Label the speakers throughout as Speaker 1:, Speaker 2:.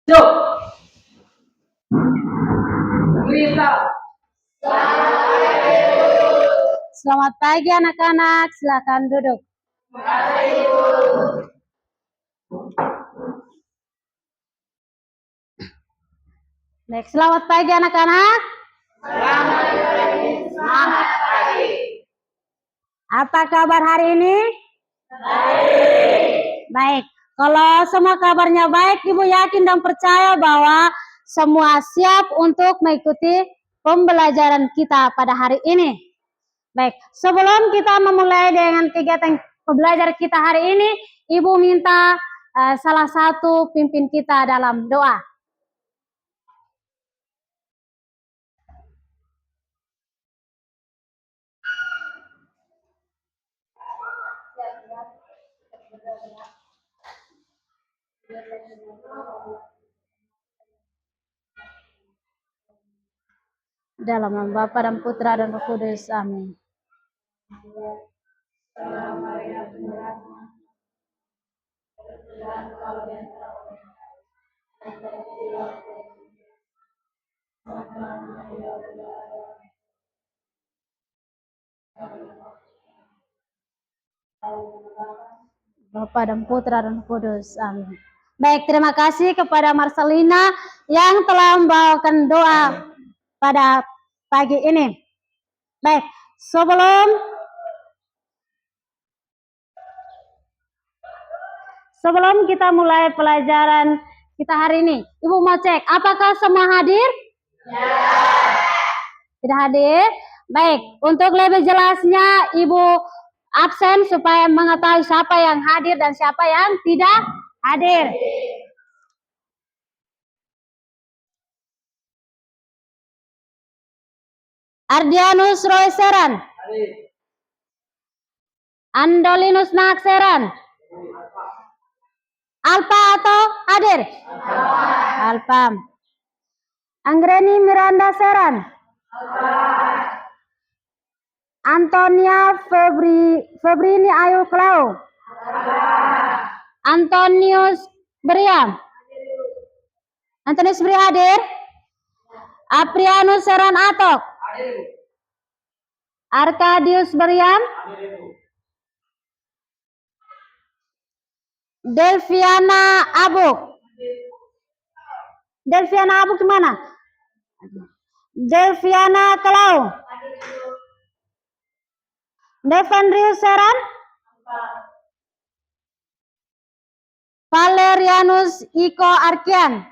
Speaker 1: Yuk, Rita.
Speaker 2: Selamat pagi anak-anak, silakan duduk. Baik, selamat pagi anak-anak.
Speaker 1: Selamat pagi.
Speaker 2: Apa kabar hari ini? Baik. Kalau semua kabarnya baik, Ibu yakin dan percaya bahwa semua siap untuk mengikuti pembelajaran kita pada hari ini. Baik, sebelum kita memulai dengan kegiatan pembelajaran kita hari ini, Ibu minta salah satu pimpin kita dalam doa. Dalam nama Bapa dan Putra dan Roh Kudus. Amin. Bapa dan Putra dan Roh Kudus. Amin. Baik, terima kasih kepada Marcelina yang telah membawakan doa pada pagi ini. Baik, sebelum kita mulai pelajaran kita hari ini, Ibu mau cek apakah semua hadir? Ya. Tidak hadir? Baik, untuk lebih jelasnya Ibu absen supaya mengetahui siapa yang hadir dan siapa yang tidak hadir. Ardianus Royseran. Andolinus Nakseran. Alpa atau hadir? Alpa. Anggreni Miranda Seran. Antonia Febrini Ayu Klau. Antonius Beriam. Antonius Beri hadir? Aprianus Seran Atok. Arkadius Beriam. Delviana Abuk. Delviana Abuk gimana? Delviana Kelau. Devendrius Seran. Valerianus Iko Arkian.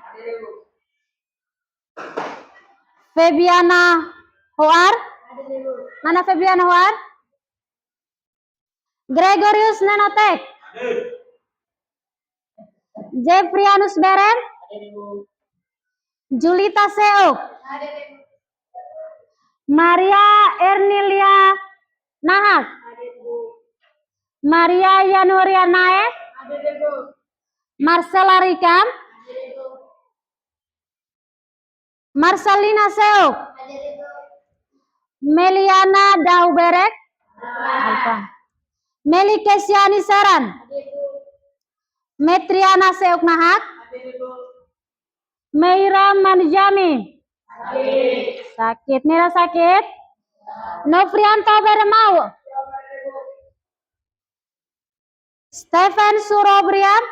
Speaker 2: Febiana Hoar. Mana Febiana Hoar? Gregorius Nenotek. Jeffrianus Beren. Julita Seuk. Maria Ernilia Nahak. Maria Yanuria Nae. Marcela Rikam. Marcelina Seuk. Meliana Dauberek. Meli Kesiani Seran. Metriana Seuk Nahak. Meira Manjami. Sakit. Mira sakit. Novrianto Beremau. Stephen Surobrian.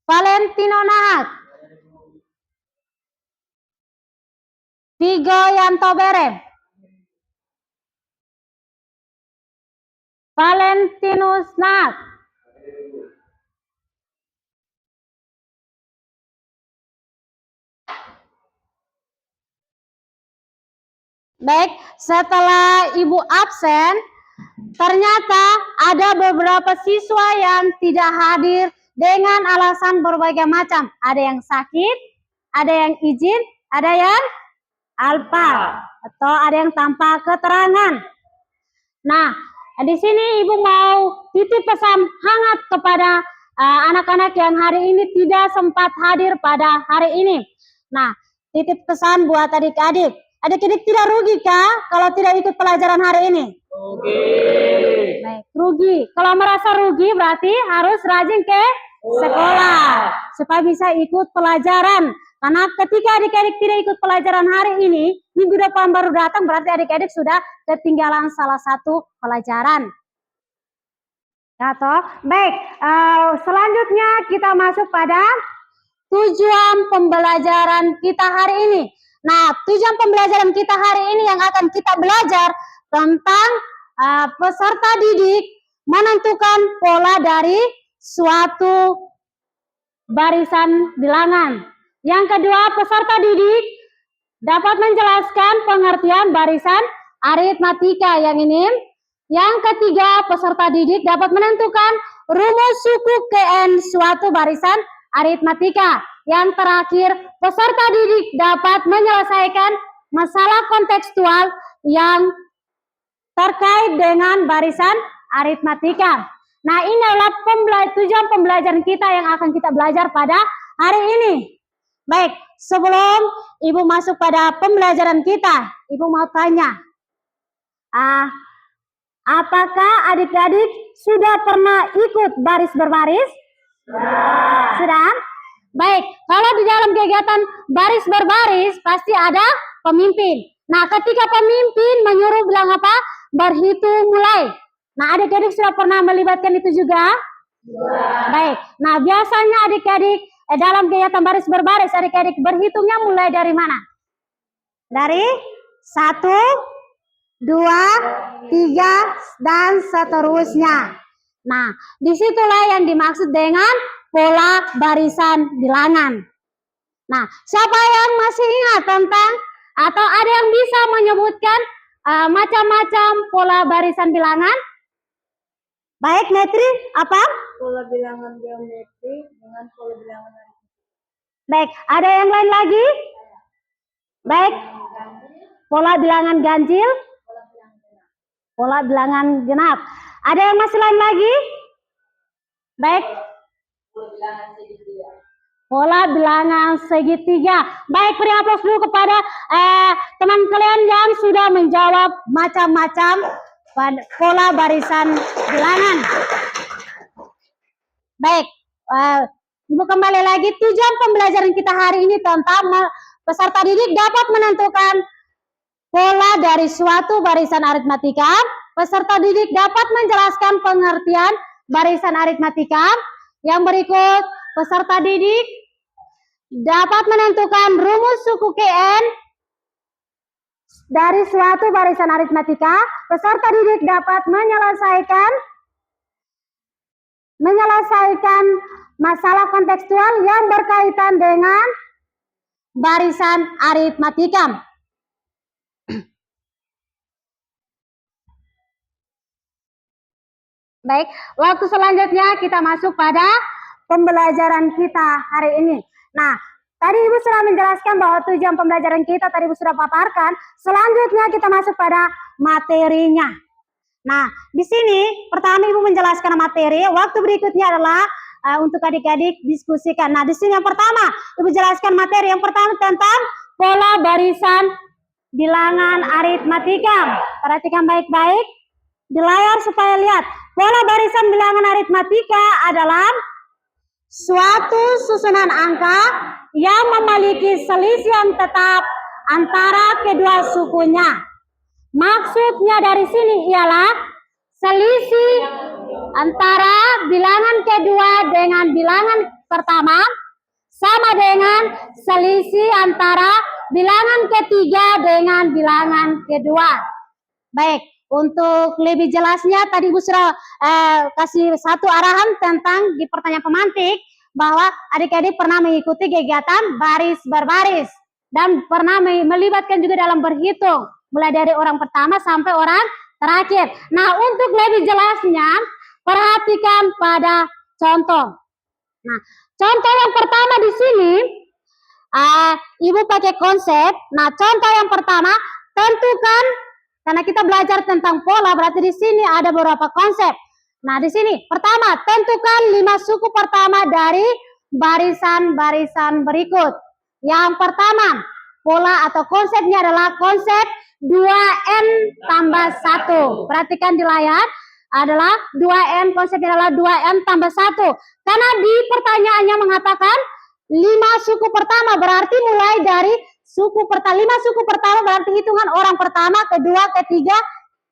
Speaker 2: Valentino Nahak. Vigo Yanto Berem. Valentinus Nahak. Baik, setelah Ibu absen, ternyata ada beberapa siswa yang tidak hadir dengan alasan berbagai macam. Ada yang sakit, ada yang izin, ada yang alpa, atau ada yang tanpa keterangan. Nah, di sini Ibu mau titip pesan hangat kepada anak-anak yang hari ini tidak sempat hadir pada hari ini. Nah, titip pesan buat adik-adik. Adik-adik tidak rugi kah kalau tidak ikut pelajaran hari ini?
Speaker 1: Rugi.
Speaker 2: Baik, rugi. Kalau merasa rugi berarti harus rajin ke sekolah. Supaya bisa ikut pelajaran. Karena ketika adik-adik tidak ikut pelajaran hari ini, minggu depan baru datang, berarti adik-adik sudah ketinggalan salah satu pelajaran. Ya toh? Baik, selanjutnya kita masuk pada tujuan pembelajaran kita hari ini. Nah, tujuan pembelajaran kita hari ini yang akan kita belajar tentang peserta didik menentukan pola dari suatu barisan bilangan. Yang kedua, peserta didik dapat menjelaskan pengertian barisan aritmatika yang ini. Yang ketiga, peserta didik dapat menentukan rumus suku KN suatu barisan aritmatika. Yang terakhir, peserta didik dapat menyelesaikan masalah kontekstual yang terkait dengan barisan aritmatika. Nah, ini adalah tujuan pembelajaran kita yang akan kita belajar pada hari ini. Baik, sebelum Ibu masuk pada pembelajaran kita, Ibu mau tanya, apakah adik-adik sudah pernah ikut baris berbaris? Sudah? Baik, kalau di dalam kegiatan baris berbaris pasti ada pemimpin. Nah, ketika pemimpin menyuruh bilang apa? Berhitung mulai. Nah, adik-adik sudah pernah melibatkan itu juga? Baik, nah biasanya adik-adik dalam kegiatan baris berbaris, adik-adik berhitungnya mulai dari mana? Dari 1, 2, 3, dan seterusnya. Nah, disitulah yang dimaksud dengan pola barisan bilangan. Nah, siapa yang masih ingat tentang atau ada yang bisa menyebutkan macam-macam pola barisan bilangan? Baik, Netri, apa?
Speaker 1: Pola bilangan geometri dengan pola bilangan aritmatika.
Speaker 2: Baik, ada yang lain lagi? Baik, pola bilangan ganjil, pola bilangan genap. Ada yang masih lain lagi? Baik, pola bilangan segitiga. Baik, beri aplaus dulu kepada teman kalian yang sudah menjawab macam-macam pola barisan bilangan. Baik, Ibu kembali lagi, tujuan pembelajaran kita hari ini tentang peserta didik dapat menentukan pola dari suatu barisan aritmatika. Peserta didik dapat menjelaskan pengertian barisan aritmatika. Yang berikut, peserta didik dapat menentukan rumus suku KN dari suatu barisan aritmatika. Peserta didik dapat menyelesaikan masalah kontekstual yang berkaitan dengan barisan aritmatika. Baik, waktu selanjutnya kita masuk pada pembelajaran kita hari ini. Nah, tadi Ibu sudah menjelaskan bahwa tujuan pembelajaran kita tadi Ibu sudah paparkan. Selanjutnya kita masuk pada materinya. Nah, di sini pertama Ibu menjelaskan materi, waktu berikutnya adalah untuk adik-adik diskusikan. Nah, di sini yang pertama Ibu jelaskan materi. Yang pertama tentang pola barisan bilangan aritmatika. Perhatikan baik-baik di layar supaya lihat. Pola barisan bilangan aritmatika adalah suatu susunan angka yang memiliki selisih yang tetap antara kedua sukunya. Maksudnya dari sini ialah selisih antara bilangan kedua dengan bilangan pertama sama dengan selisih antara bilangan ketiga dengan bilangan kedua. Baik, untuk lebih jelasnya tadi Ibu sudah kasih satu arahan tentang di pertanyaan pemantik bahwa adik-adik pernah mengikuti kegiatan baris berbaris dan pernah melibatkan juga dalam berhitung mulai dari orang pertama sampai orang terakhir. Nah, untuk lebih jelasnya perhatikan pada contoh. Nah, contoh yang pertama di sini Ibu pakai konsep. Nah, contoh yang pertama tentukan. Karena kita belajar tentang pola, berarti di sini ada beberapa konsep. Nah, di sini pertama, tentukan 5 suku pertama dari barisan-barisan berikut. Yang pertama, pola atau konsepnya adalah konsep 2N tambah 1. Perhatikan di layar, adalah 2N, konsepnya adalah 2N tambah 1. Karena di pertanyaannya mengatakan 5 suku pertama, berarti mulai dari suku pertama, 5 suku pertama berarti hitungan orang pertama, kedua, ketiga,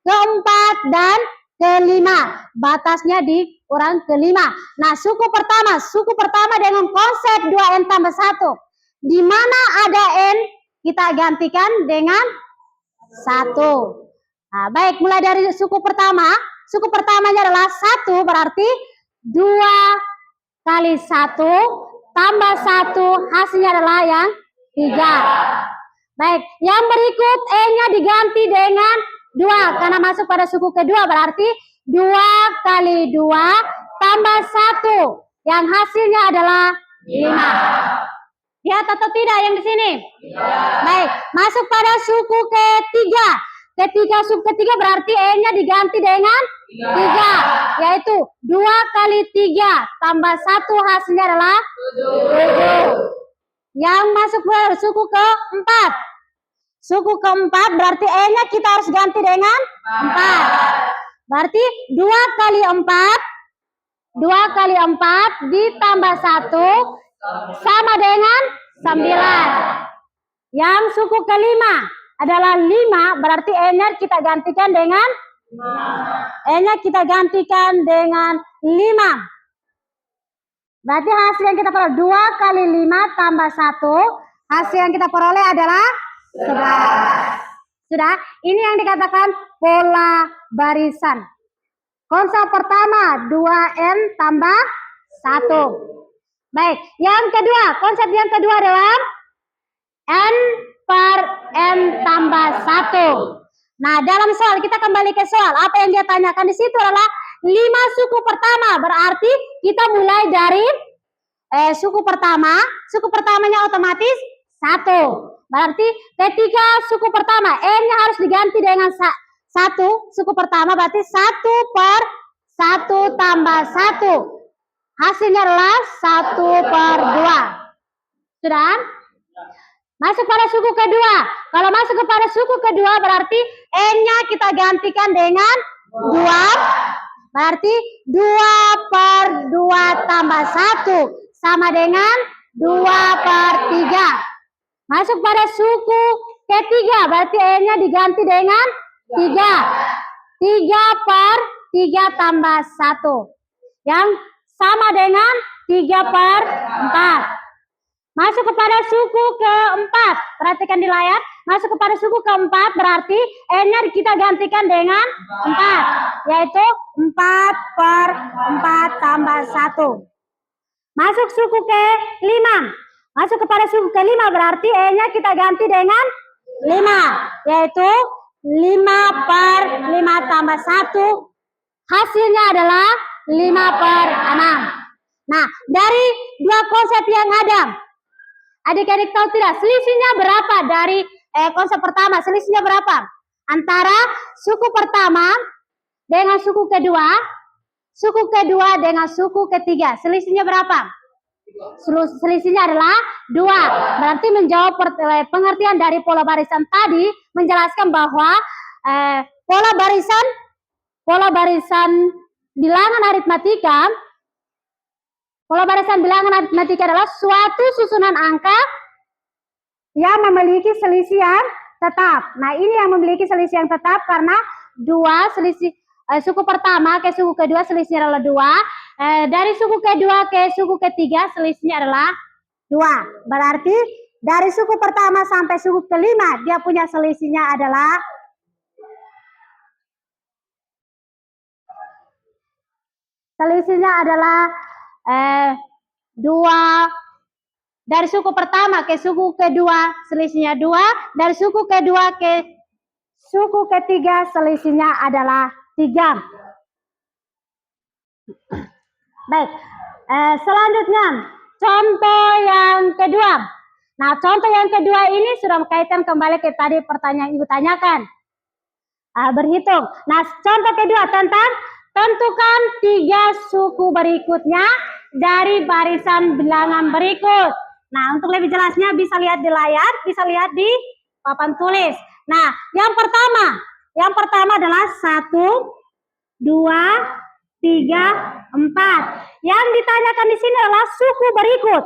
Speaker 2: keempat, dan kelima. Batasnya di orang kelima. Nah, suku pertama dengan konsep 2N tambah 1. Di mana ada N, kita gantikan dengan 1. Nah, baik, mulai dari suku pertama. Suku pertamanya adalah 1, berarti 2 kali 1 tambah 1, hasilnya adalah yang 3. Baik, yang berikut E-nya diganti dengan 2, karena masuk pada suku kedua, berarti 2 kali 2 tambah 1, yang hasilnya adalah 5. Lihat atau tidak yang di sini? Baik, masuk pada suku ketiga. Suku ketiga berarti E-nya diganti dengan 3, yaitu 2 kali 3 tambah 1, hasilnya adalah 7. Yang masuk ke suku keempat. Suku keempat berarti E-nya kita harus ganti dengan 4. Berarti 2 kali 4 ditambah 1 sama dengan 9. Yang suku kelima adalah 5, berarti E-nya kita gantikan dengan 5. Berarti hasil yang kita peroleh 2 kali 5 tambah 1, hasil yang kita peroleh adalah 11. Sudah, ini yang dikatakan pola barisan. Konsep pertama 2N tambah 1. Baik, yang kedua, konsep yang kedua adalah N per N tambah 1. Nah, dalam soal, kita kembali ke soal. Apa yang dia tanyakan di situ adalah 5 suku pertama. Berarti kita mulai dari suku pertama. Suku pertamanya otomatis 1. Berarti ketika suku pertama, N-nya harus diganti dengan 1. Suku pertama berarti 1 per 1 tambah 1. Hasilnya adalah 1 per 2. Sudah? Masuk pada suku kedua. Kalau masuk kepada suku kedua berarti N-nya kita gantikan dengan 2. Berarti 2 per 2 tambah 1 sama dengan 2 per 3. Masuk pada suku ketiga berarti N-nya diganti dengan 3. 3 per 3 tambah 1. Yang sama dengan 3 per 4. Masuk kepada suku keempat. Perhatikan di layar. Masuk kepada suku keempat berarti N-nya kita gantikan dengan 4. Yaitu 4 per 4 tambah 1. Masuk suku kelima. Masuk kepada suku kelima berarti E-nya kita ganti dengan 5. Yaitu 5 per 5 tambah 1. Hasilnya adalah 5 per 6. Nah, dari dua konsep yang ada, adik-adik tahu tidak selisihnya berapa dari konsep pertama? Selisihnya berapa? Antara suku pertama dengan suku kedua dengan suku ketiga. Selisihnya berapa? Selisihnya adalah 2. Berarti menjawab pengertian dari pola barisan tadi menjelaskan bahwa pola barisan bilangan aritmatika adalah suatu susunan angka yang memiliki selisih yang tetap. Nah, ini yang memiliki selisih yang tetap karena suku pertama ke suku kedua selisihnya adalah 2. Dari suku kedua ke suku ketiga selisihnya adalah 2. Berarti dari suku pertama sampai suku kelima dia punya selisihnya adalah 2. Dari suku pertama ke suku kedua selisihnya 2. Dari suku kedua ke suku ketiga selisihnya adalah 3. Baik, selanjutnya contoh yang kedua. Nah, contoh yang kedua ini sudah berkaitan kembali ke tadi pertanyaan Ibu tanyakan. Berhitung. Nah, contoh kedua tentang tentukan 3 suku berikutnya dari barisan bilangan berikut. Nah, untuk lebih jelasnya bisa lihat di layar, bisa lihat di papan tulis. Nah, yang pertama adalah 1, 3, 4. Yang ditanyakan di sini adalah suku berikut.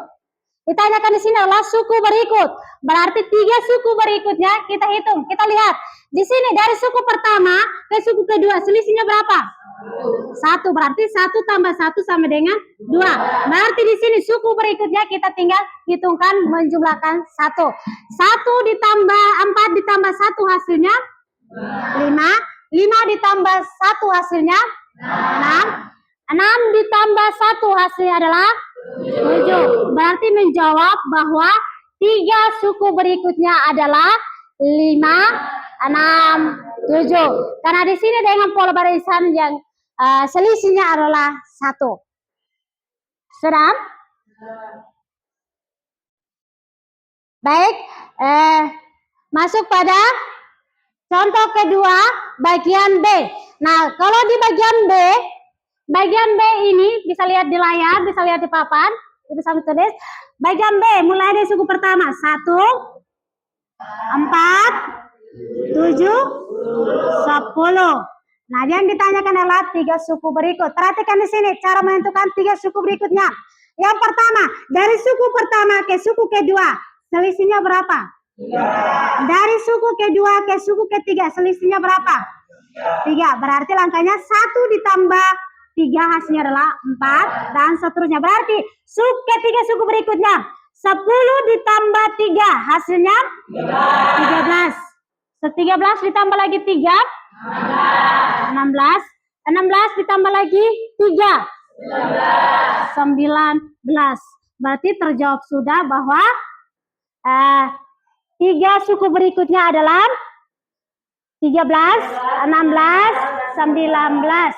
Speaker 2: Ditanyakan di sini adalah suku berikut. Berarti 3 suku berikutnya kita hitung. Kita lihat. Di sini dari suku pertama ke suku kedua selisihnya berapa? 1. Berarti 1 tambah 1 sama dengan 2. Berarti di sini suku berikutnya kita tinggal hitungkan menjumlahkan 1. 1 ditambah 4 ditambah 1 hasilnya 5. 5 ditambah 1 hasilnya 6. 6 ditambah 1 hasilnya adalah 7. Berarti menjawab bahwa 3 suku berikutnya adalah 5, 6, 7. Karena di sini dengan pola barisan yang selisihnya adalah 1. Sudah? Baik, masuk pada contoh kedua bagian B. Nah, kalau di bagian B ini bisa lihat di layar, bisa lihat di papan, bisa tulis. Bagian B mulai dari suku pertama 1, 4, 7, 10. Nah, yang ditanyakan adalah 3 suku berikut. Perhatikan di sini cara menentukan 3 suku berikutnya. Yang pertama, dari suku pertama ke suku kedua, selisihnya berapa? 3. Dari suku kedua ke suku ketiga, selisihnya berapa? 3. Berarti langkahnya 1 ditambah 3 hasilnya adalah 4 dan seterusnya. Berarti ketiga suku berikutnya 10 ditambah 3 hasilnya 13. 13 ditambah lagi 3 16. 16 ditambah lagi 3 19. Berarti terjawab sudah bahwa 3 suku berikutnya adalah 13, 16, 19.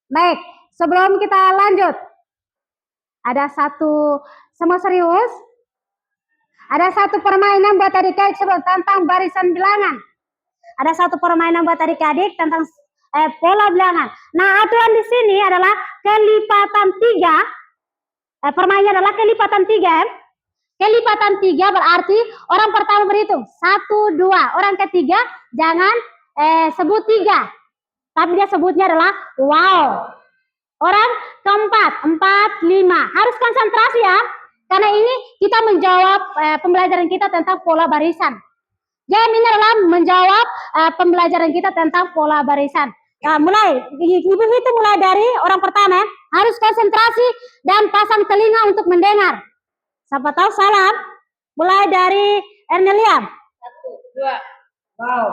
Speaker 2: Baik, sebelum kita lanjut, ada satu, semua serius, ada satu permainan buat adik-adik tentang barisan bilangan. Ada satu permainan buat adik-adik tentang pola bilangan. Nah, aturan di sini adalah kelipatan 3. Permainannya adalah kelipatan 3. Kelipatan 3 berarti orang pertama berhitung 1, 2. Orang ketiga jangan sebut 3. Tapi dia sebutnya adalah wow. Orang keempat 4, 5. Harus konsentrasi ya. Karena ini kita menjawab pembelajaran kita tentang pola barisan. Game ini adalah menjawab pembelajaran kita tentang pola barisan. Nah, mulai, ibu itu mulai dari orang pertama, harus konsentrasi dan pasang telinga untuk mendengar. Siapa tahu salah. Mulai dari Ernelia.
Speaker 1: 1, 2, wow,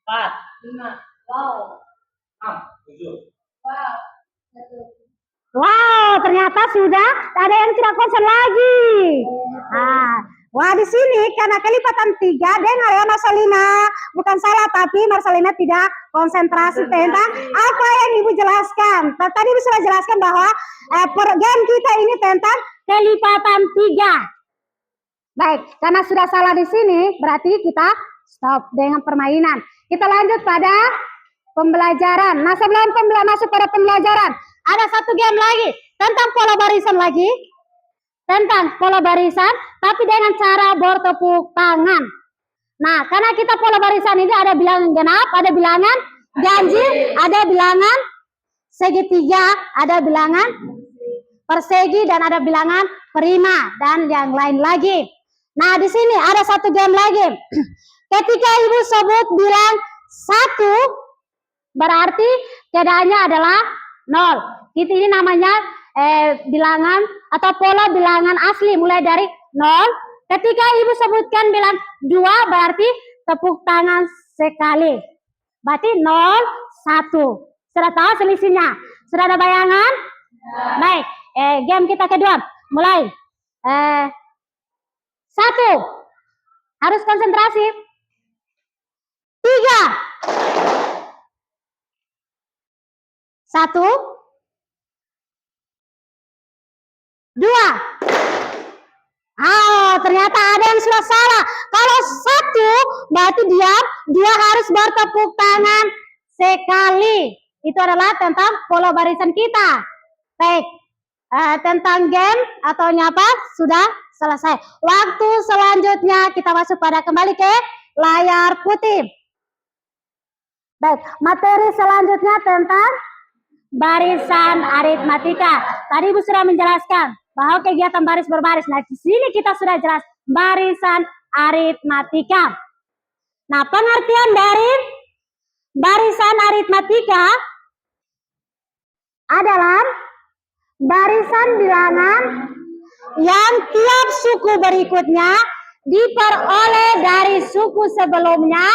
Speaker 1: 4, 5, wow, 6, 7, wow, 1.
Speaker 2: Wow, ternyata sudah ada yang tidak konsen lagi. Wah, di sini karena kelipatan 3, dengar ya Marcelina, bukan salah tapi Marcelina tidak konsentrasi tentang apa yang Ibu jelaskan. Tadi Ibu sudah jelaskan bahwa game kita ini tentang kelipatan 3. Baik, karena sudah salah di sini, berarti kita stop dengan permainan. Kita lanjut pada pembelajaran. Nah, sebelum masuk pada pembelajaran, ada satu game lagi tentang pola barisan lagi. Tentang pola barisan, tapi dengan cara bertepuk tangan. Nah, karena kita pola barisan ini ada bilangan genap, ada bilangan ganjil, ada bilangan segitiga, ada bilangan persegi, dan ada bilangan prima, dan yang lain lagi. Nah, di sini ada satu game lagi. Ketika Ibu sebut bilang 1, berarti keadaannya adalah 0. Ini namanya bilangan atau pola bilangan asli mulai dari 0. Ketika Ibu sebutkan bilang 2, berarti tepuk tangan sekali. Berarti 0, 1. Sudah tahu selisihnya? Sudah ada bayangan? Baik, game kita kedua. Mulai. 1. Harus konsentrasi. 3. 1. 2. Ternyata ada yang sudah salah. Kalau 1 berarti diam, 2 harus bertepuk tangan sekali. Itu adalah tentang pola barisan kita. Baik, tentang game atau nyapa sudah selesai. Waktu selanjutnya kita masuk pada kembali ke layar putih. Baik, materi selanjutnya tentang barisan aritmatika. Tadi Ibu sudah menjelaskan bahwa kegiatan baris berbaris. Nah, di sini kita sudah jelas barisan aritmatika. Nah, pengertian dari barisan aritmatika adalah barisan bilangan yang tiap suku berikutnya diperoleh dari suku sebelumnya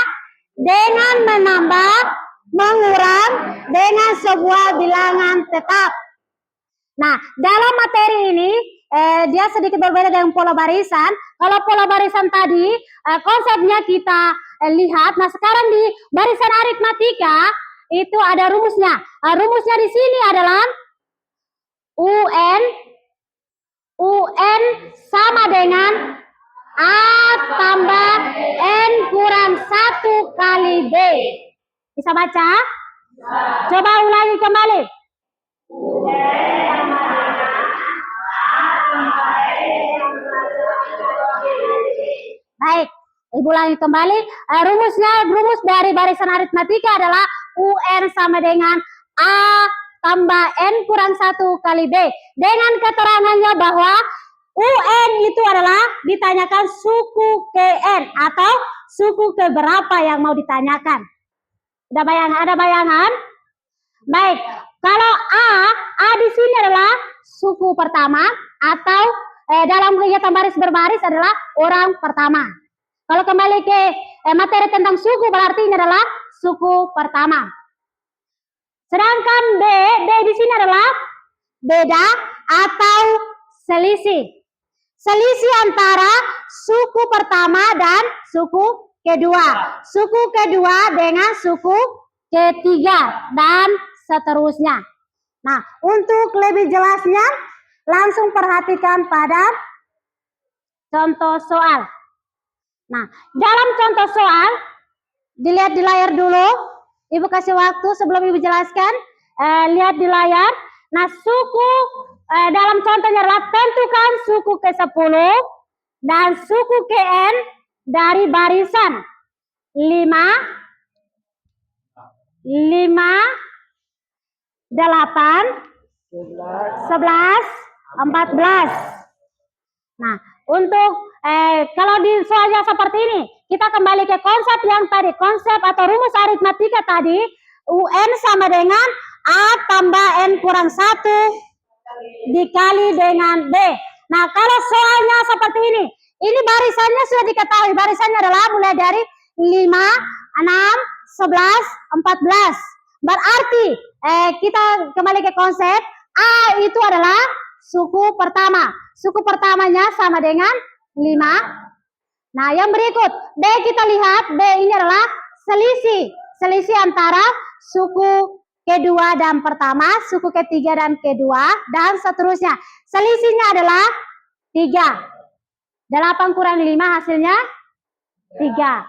Speaker 2: dengan menambah, mengurang dengan sebuah bilangan tetap. Nah, dalam materi ini dia sedikit berbeda dengan pola barisan. Kalau pola barisan tadi konsepnya kita lihat. Nah, sekarang di barisan aritmatika itu ada rumusnya. Rumusnya di sini adalah UN sama dengan A tambah N kurang 1 kali B. Bisa baca? Coba ulangi kembali. Baik, Ibu ulangi kembali. Rumus dari barisan aritmatika adalah UN sama dengan A tambah N kurang 1 kali B. Dengan keterangannya bahwa UN itu adalah ditanyakan suku ke N atau suku ke berapa yang mau ditanyakan. Ada bayangan? Baik, kalau A di sini adalah suku pertama atau dalam kegiatan baris berbaris adalah orang pertama. Kalau kembali ke materi tentang suku berarti ini adalah suku pertama. Sedangkan B di sini adalah beda atau selisih. Selisih antara suku pertama dan suku kedua. Suku kedua dengan suku ketiga dan seterusnya. Nah, untuk lebih jelasnya langsung perhatikan pada contoh soal. Nah, dalam contoh soal dilihat di layar dulu. Ibu kasih waktu sebelum Ibu jelaskan. Lihat di layar. Nah, suku dalam contohnya adalah tentukan suku ke-10 dan suku ke-n dari barisan 5, 8, 11, 14. Nah, untuk kalau di soalnya seperti ini, kita kembali ke konsep yang tadi, konsep atau rumus aritmatika tadi, UN sama dengan A tambah N kurang 1 dikali dengan B. Nah, kalau soalnya seperti ini barisannya sudah diketahui. Barisannya adalah mulai dari 5, 6, 11, 14. Berarti kita kembali ke konsep A itu adalah suku pertama. Suku pertamanya sama dengan 5. Nah, yang berikut B kita lihat. B ini adalah selisih. Selisih antara suku kedua dan pertama, suku ketiga dan kedua, dan seterusnya. Selisihnya adalah 3. 8 kurang 5 hasilnya 3.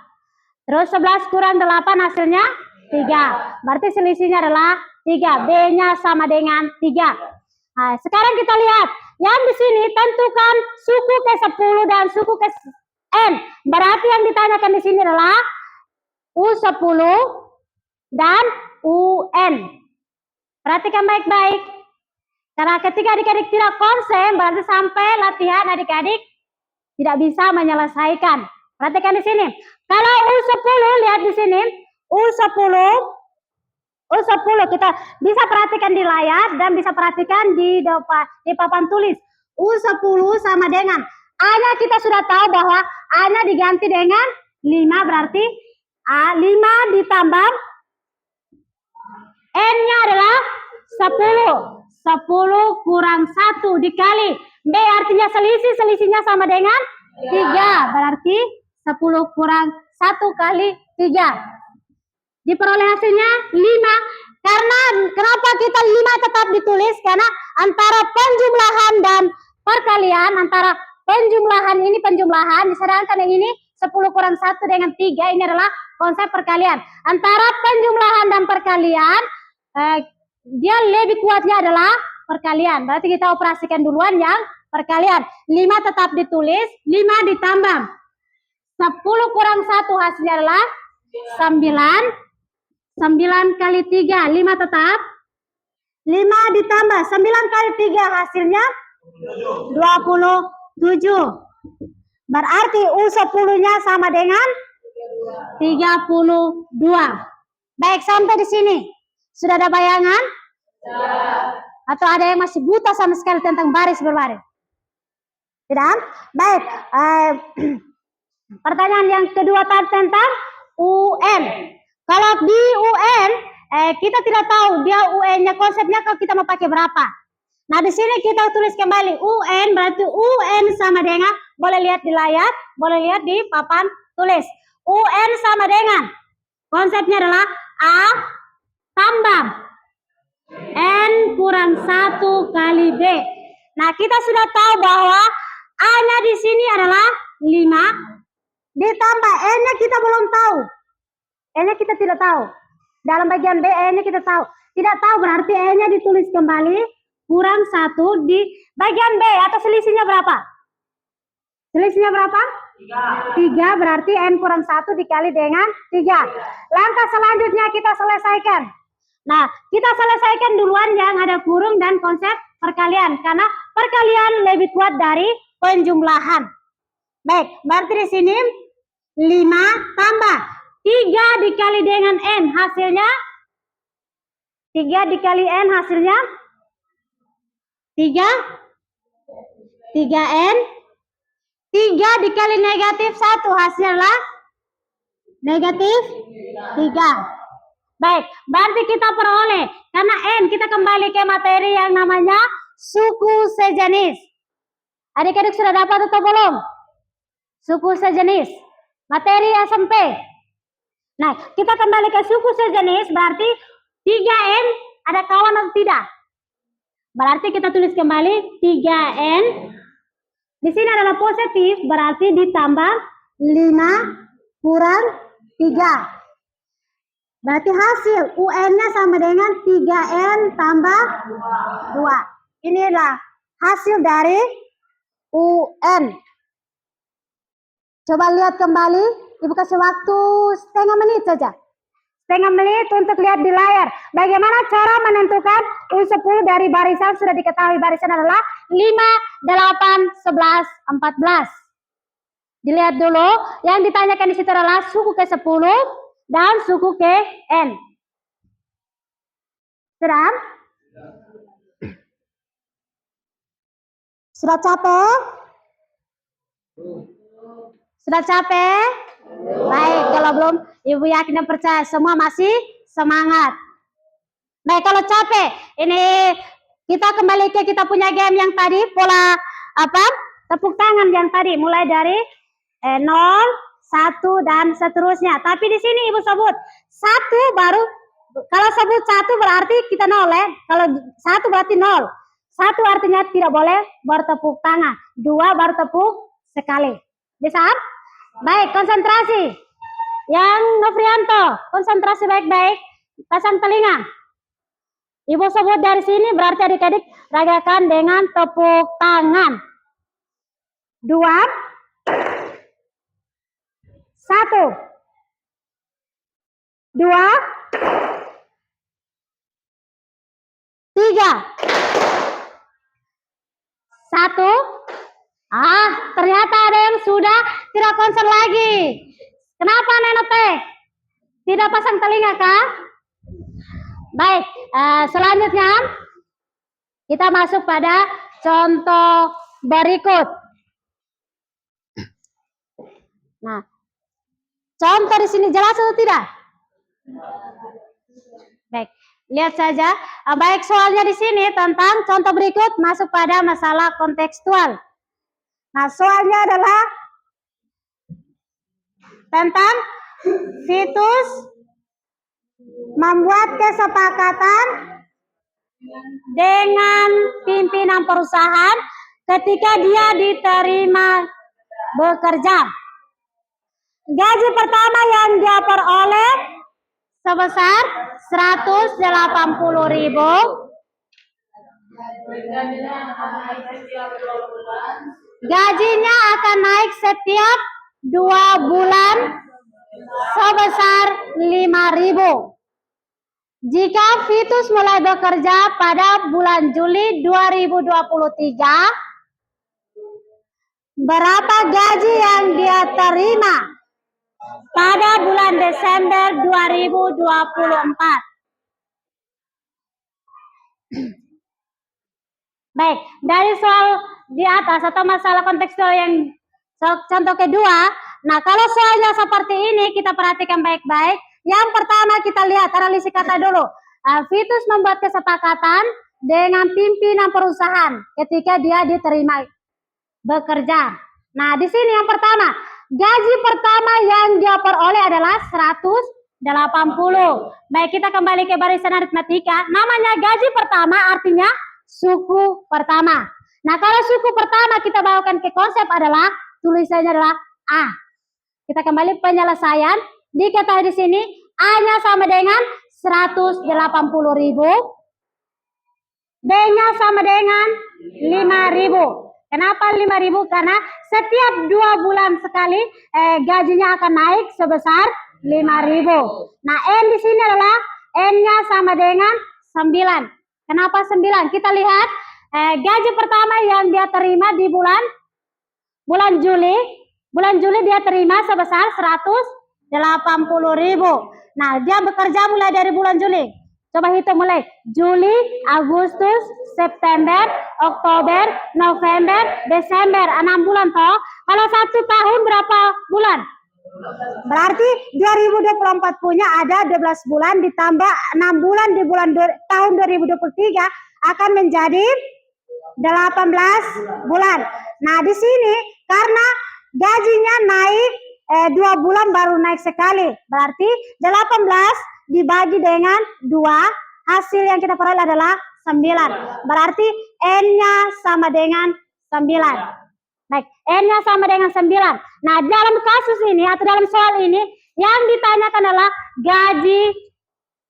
Speaker 2: Terus 11 kurang 8 hasilnya 3. Berarti selisihnya adalah 3. B-nya sama dengan 3. Nah, sekarang kita lihat. Yang di sini tentukan suku ke-10 dan suku ke-n. Berarti yang ditanyakan di sini adalah U10 dan UN. Perhatikan baik-baik. Karena ketika adik-adik tidak konsen, berarti sampai latihan adik-adik tidak bisa menyelesaikan. Perhatikan di sini. Kalau U10, lihat di sini. U10 kita bisa perhatikan di layar dan bisa perhatikan di papan tulis. U10 sama dengan A-nya kita sudah tahu bahwa A-nya diganti dengan 5, berarti A5 ditambah N-nya adalah 10. 10 kurang 1 dikali B artinya selisih. Selisihnya sama dengan 3. Berarti 10 kurang 1 kali 3. Diperoleh hasilnya 5. Karena kenapa kita 5 tetap ditulis? Karena antara penjumlahan dan perkalian, antara penjumlahan ini penjumlahan, sedangkan yang ini 10 kurang 1 dengan 3 ini adalah konsep perkalian. Antara penjumlahan dan perkalian, dia lebih kuatnya adalah perkalian. Berarti kita operasikan duluan yang perkalian. 5 tetap ditulis, 5 ditambah 10 kurang 1 hasilnya adalah 9. 9 kali 3, 5 tetap. 5 ditambah 9 kali 3 hasilnya 27. Berarti U10-nya sama dengan 32. Baik, sampai di sini. Sudah ada bayangan? Atau ada yang masih buta sama sekali tentang baris berbaris? Tidak? Baik. Pertanyaan yang kedua tentang UN. Kalau di UN, kita tidak tahu dia UN-nya konsepnya kalau kita mau pakai berapa. Nah, di sini kita tulis kembali UN, berarti UN sama dengan, boleh lihat di layar, boleh lihat di papan tulis. UN sama dengan, konsepnya adalah A tambah N kurang 1 kali B. Nah, kita sudah tahu bahwa A-nya di sini adalah 5, ditambah N-nya kita belum tahu. N-nya kita tidak tahu. Dalam bagian B, N-nya kita tahu. Tidak tahu berarti N-nya ditulis kembali, kurang 1 di bagian B, atau selisihnya berapa? Selisihnya berapa? 3, berarti N kurang 1 dikali dengan 3. Langkah selanjutnya kita selesaikan. Nah, kita selesaikan duluan yang ada kurung dan konsep perkalian. Karena perkalian lebih kuat dari penjumlahan. Baik, berarti di sini 5 tambah 3 dikali dengan N hasilnya 3 dikali N hasilnya 3N. 3 dikali negatif 1 hasilnya negatif 3. Baik, berarti kita peroleh karena N, kita kembali ke materi yang namanya suku sejenis. Adik-adik sudah dapat atau belum? Suku sejenis materi SMP. Nah, kita kembali ke suku sejenis, berarti 3N ada kawan atau tidak? Berarti kita tulis kembali 3N. Di sini adalah positif, berarti ditambah 5 kurang 3. Berarti hasil UN-nya sama dengan 3N tambah 2. Inilah hasil dari UN. Coba lihat kembali, Ibu kasih waktu setengah menit saja. Setengah menit untuk lihat di layar. Bagaimana cara menentukan U10 dari barisan? Sudah diketahui barisan adalah 5, 8, 11, 14. Dilihat dulu, yang ditanyakan di situ adalah suku ke-10 dan suku ke-N. Sudah? Sudah capek? Sudah capek? Baik, kalau belum, Ibu yakin dan percaya semua masih semangat. Baik, kalau capek, ini kita kembali ke kita punya game yang tadi, pola apa? Tepuk tangan yang tadi, mulai dari 0, 1 dan seterusnya. Tapi di sini Ibu sebut 1 baru, kalau sebut 1 berarti kita 0 ya. Kalau 1 berarti 0. 1 artinya tidak boleh bertepuk tangan. 2 baru tepuk sekali. Bisa? Baik, konsentrasi. Yang Novrianto, konsentrasi baik-baik. Pasang telinga. Ibu sebut dari sini berarti adik-adik ragakan dengan tepuk tangan. 2, 1, 2, 3, 1. Ternyata ada yang sudah tidak konsen lagi. Kenapa Nenek Teh? Tidak pasang telinga kah? Baik, selanjutnya kita masuk pada contoh berikut. Nah, contoh di sini jelas atau tidak? Baik, lihat saja. Baik, soalnya di sini tentang contoh berikut masuk pada masalah kontekstual. Nah, soalnya adalah tentang situs membuat kesepakatan dengan pimpinan perusahaan ketika dia diterima bekerja. Gaji pertama yang dia peroleh sebesar 180.000. Gajinya akan naik setiap 2 bulan sebesar 5.000. Jika Vitus mulai bekerja pada bulan Juli 2023, berapa gaji yang dia terima pada bulan Desember 2024? Baik, dari soal di atas atau masalah kontekstual yang contoh kedua, nah kalau soalnya seperti ini kita perhatikan baik-baik. Yang pertama kita lihat analisis kata dulu. Vitus membuat kesepakatan dengan pimpinan perusahaan ketika dia diterima bekerja. Nah, di sini yang pertama, gaji pertama yang dia peroleh adalah 180. Baik, kita kembali ke barisan aritmatika. Namanya gaji pertama artinya suku pertama. Nah, kalau suku pertama kita bawakan ke konsep adalah tulisannya adalah A. Kita kembali penyelesaian. Diketahui di sini A-nya sama dengan 180.000. B-nya sama dengan 5.000. Kenapa 5.000? Karena setiap 2 bulan sekali gajinya akan naik sebesar 5.000. Nah, N di sini adalah N-nya sama dengan 9. Kenapa 9? Kita lihat gaji pertama yang dia terima di bulan Juli. Bulan Juli dia terima sebesar 180.000. Nah, dia bekerja mulai dari bulan Juli. Coba hitung mulai. Juli, Agustus, September, Oktober, November, Desember. 6 bulan toh. Kalau 1 tahun berapa bulan? Berarti 2024 punya ada 12 bulan ditambah 6 bulan di tahun 2023 akan menjadi 18 bulan. Nah, di sini karena gajinya naik 2 bulan baru naik sekali. Berarti 18 dibagi dengan 2, hasil yang kita peroleh adalah 9. Berarti N-nya sama dengan 9. Baik, N-nya sama dengan 9. Nah, dalam kasus ini atau dalam soal ini yang ditanyakan adalah gaji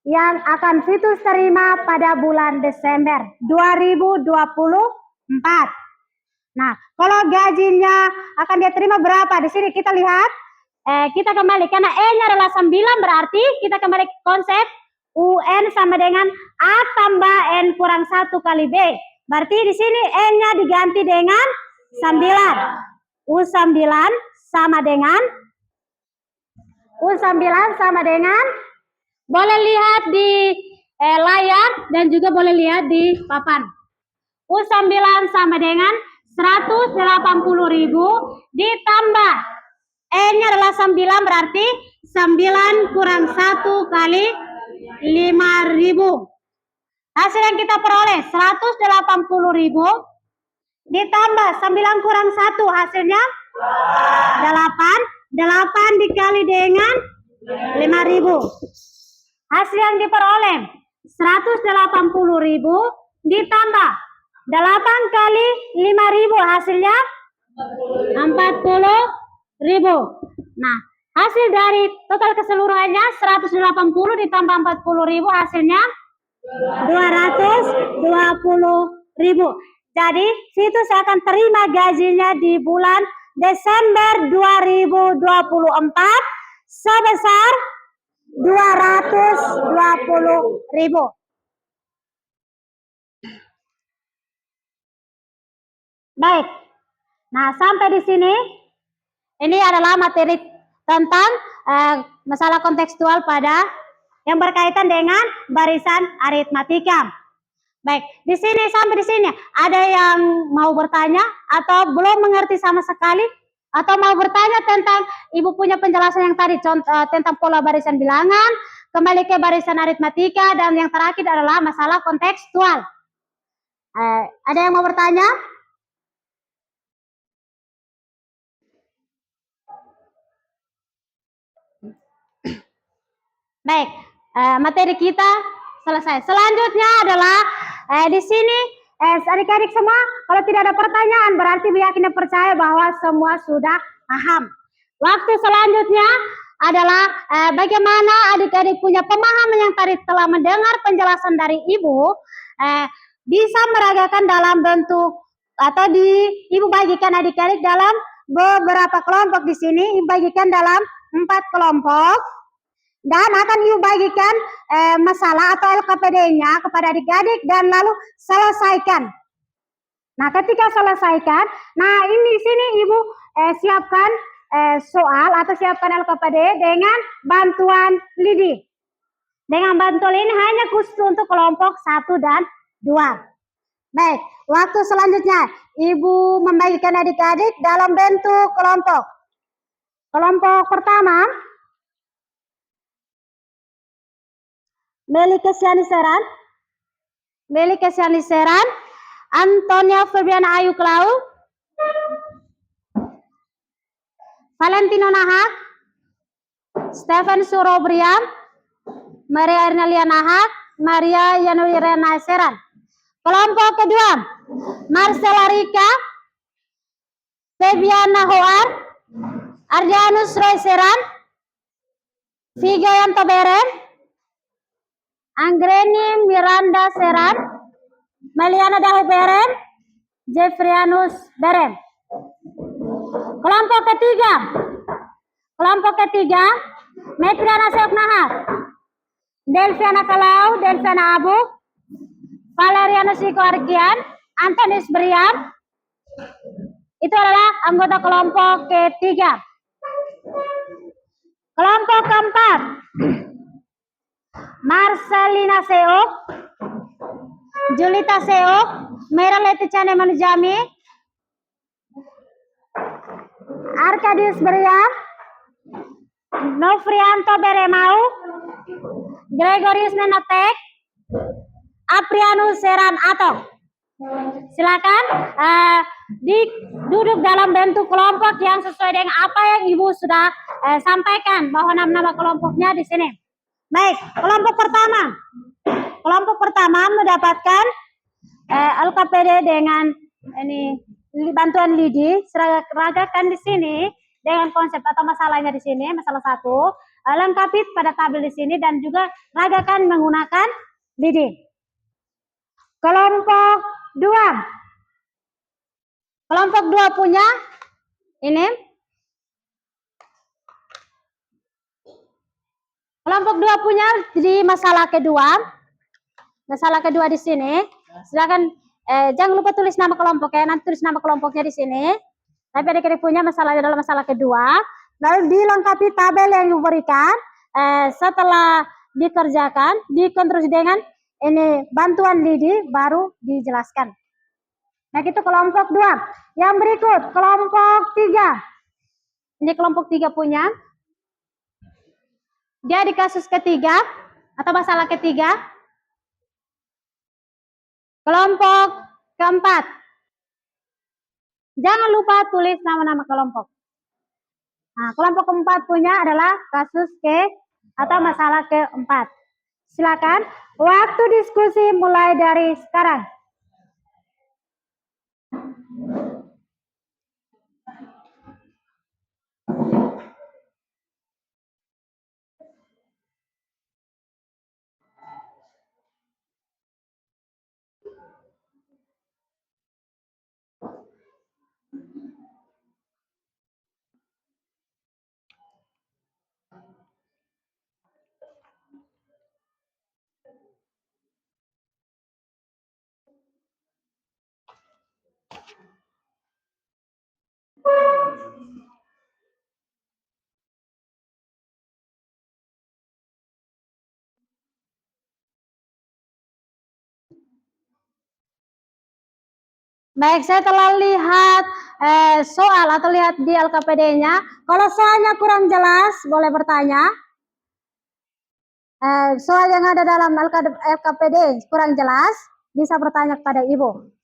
Speaker 2: yang akan Vitus terima pada bulan Desember 2024. Nah, kalau gajinya akan dia terima berapa? Di sini kita lihat, kita kembali karena E-nya adalah 9, berarti kita kembali ke konsep UN sama dengan A tambah N kurang 1 kali B. Berarti di sini N-nya diganti dengan 9. U9 sama dengan boleh lihat di layar dan juga boleh lihat di papan. U9 sama dengan 180.000 ditambah E-nya adalah 9, berarti 9 kurang 1 kali 5.000. Hasil yang kita peroleh 180.000 ditambah 9 kurang 1 hasilnya 8. 8 dikali dengan 5.000. Hasil yang diperoleh 180.000 ditambah 8 kali 5.000 hasilnya 40.000. Nah, hasil dari total keseluruhannya 180 ditambah 40.000 hasilnya 220.000. Jadi, Vitus akan terima gajinya di bulan Desember 2024 sebesar 220.000. Baik. Nah, sampai di sini ini adalah materi tentang masalah kontekstual pada yang berkaitan dengan barisan aritmatika. Baik, di sini sampai di sini ada yang mau bertanya atau belum mengerti sama sekali atau mau bertanya tentang Ibu punya penjelasan yang tadi tentang pola barisan bilangan, kembali ke barisan aritmatika, dan yang terakhir adalah masalah kontekstual. Ada yang mau bertanya? Baik, materi kita selesai. Selanjutnya adalah di sini adik-adik semua, kalau tidak ada pertanyaan berarti yakin dan percaya bahwa semua sudah paham. Waktu selanjutnya adalah bagaimana adik-adik punya pemahaman yang tadi telah mendengar penjelasan dari Ibu, bisa meragakan dalam bentuk atau Ibu bagikan adik-adik dalam beberapa kelompok. Di sini Ibu bagikan dalam 4 kelompok. dan akan Ibu bagikan masalah atau LKPD-nya kepada adik-adik dan lalu selesaikan. Nah, ketika selesaikan, nah ini di sini Ibu siapkan soal atau siapkan LKPD dengan bantuan Lidi. Dengan bantuan ini hanya khusus untuk kelompok 1 dan 2. Baik, waktu selanjutnya Ibu membagikan adik-adik dalam bentuk kelompok. Kelompok pertama, Meli Kesiani Seran, Antonia Febriana Ayu Klau, Valentino Nahak, Stephen Surobrian, Maria Ernelia Nahak, Maria Yanwirena Seran. Kelompok kedua, Marcela Rika, Febiana Hoar, Ardianus Roy Seran, Vigo Yanto Beren, Anggreni Miranda Seran, Meliana Dahu Beren, Jeffrianus Beren. Kelompok ketiga, Metriana Seok Nahar, Delviana Kalau, Delviana Abu, Valerianus Iko Arkian, Antonis Beriam. Itu adalah anggota kelompok ketiga. Kelompok keempat, Marcelina Seok, Julita Seok, Meraleti Chane Manujami, Arkadius Beriam, Novrianto Beremau, Gregorius Nenatek, Aprianus Seran Atong. Silakan duduk dalam bentuk kelompok yang sesuai dengan apa yang Ibu sudah sampaikan bahwa nama-nama kelompoknya di sini. Baik, kelompok pertama mendapatkan LKPD dengan ini bantuan Lidi, seragakan di sini dengan konsep atau masalahnya di sini, masalah 1, lengkapi pada tabel di sini dan juga ragakan menggunakan Lidi. Kelompok 2 punya ini. Kelompok 2 punya di masalah kedua di sini. Silakan jangan lupa tulis nama kelompoknya, nanti tulis nama kelompoknya di sini. Tapi adik-adik punya masalahnya dalam masalah kedua, lalu dilengkapi tabel yang diberikan. Setelah dikerjakan, dikonstruksi dengan ini bantuan Lidi, baru dijelaskan. Nah, itu kelompok 2. Yang berikut, kelompok 3. Ini kelompok 3 punya. Dia di kasus ketiga atau masalah ketiga. Kelompok keempat. Jangan lupa tulis nama-nama kelompok. Nah, kelompok keempat punya adalah kasus atau masalah keempat. Silakan, waktu diskusi mulai dari sekarang. Baik, saya telah lihat soal atau lihat di LKPD-nya. Kalau soalnya kurang jelas, boleh bertanya. Soal yang ada dalam LKPD kurang jelas, bisa bertanya kepada Ibu.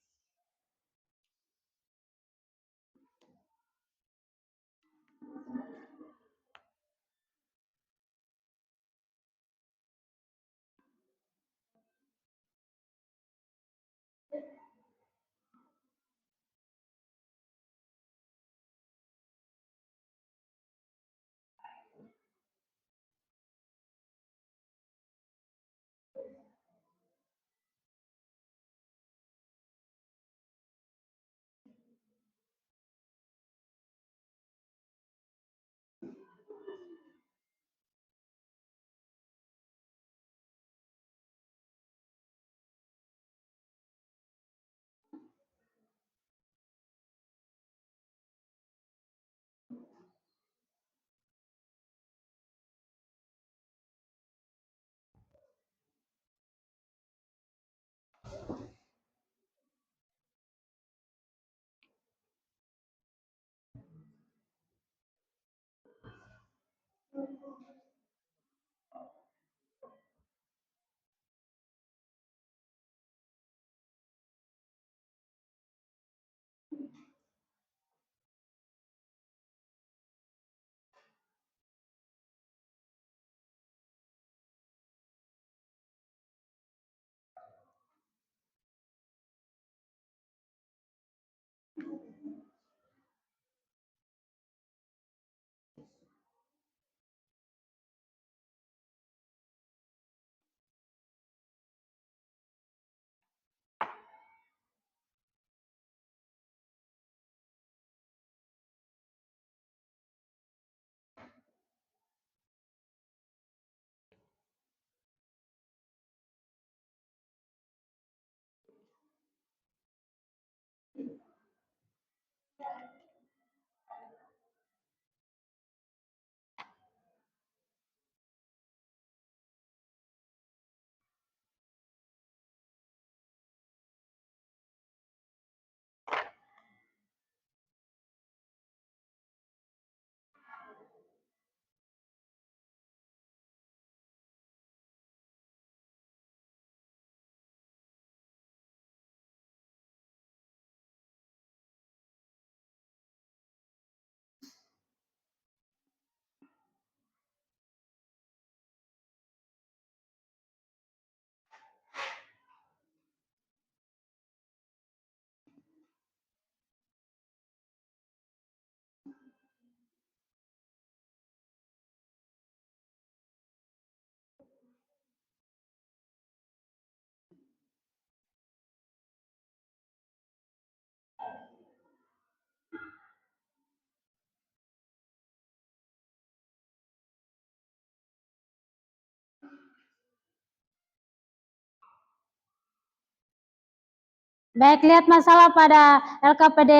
Speaker 2: Baik, lihat masalah pada LKPD.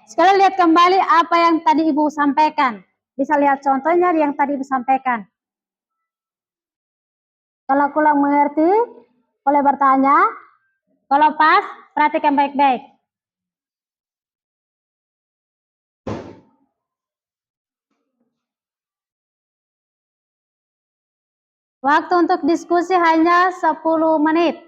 Speaker 2: Sekarang lihat kembali apa yang tadi Ibu sampaikan. Bisa lihat contohnya yang tadi Ibu sampaikan. Kalau kurang mengerti, boleh bertanya. Kalau pas, perhatikan baik-baik. Waktu untuk diskusi hanya 10 menit.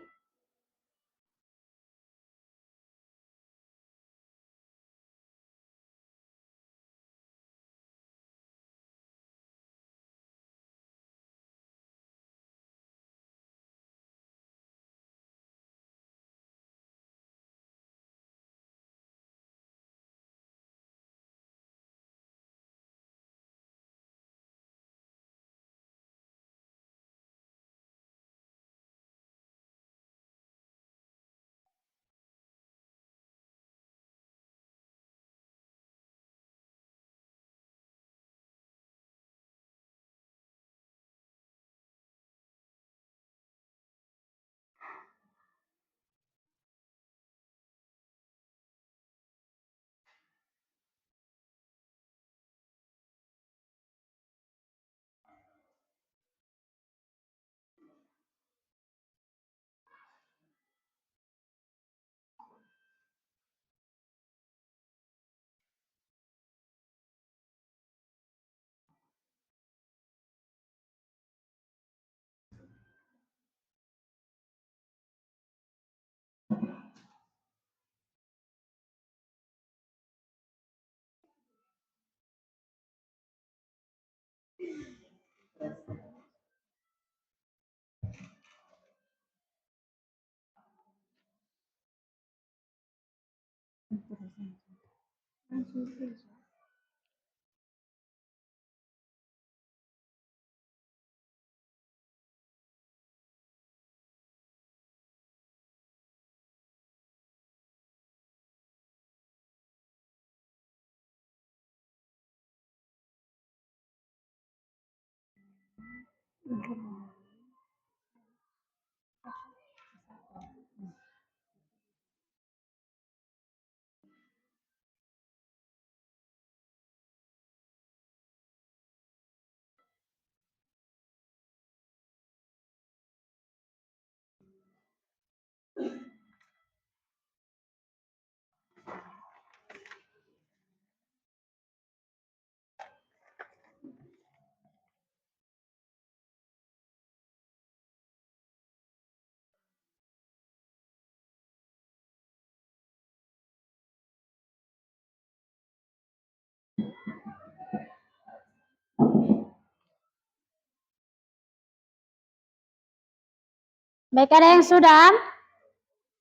Speaker 2: Baik, ada yang sudah?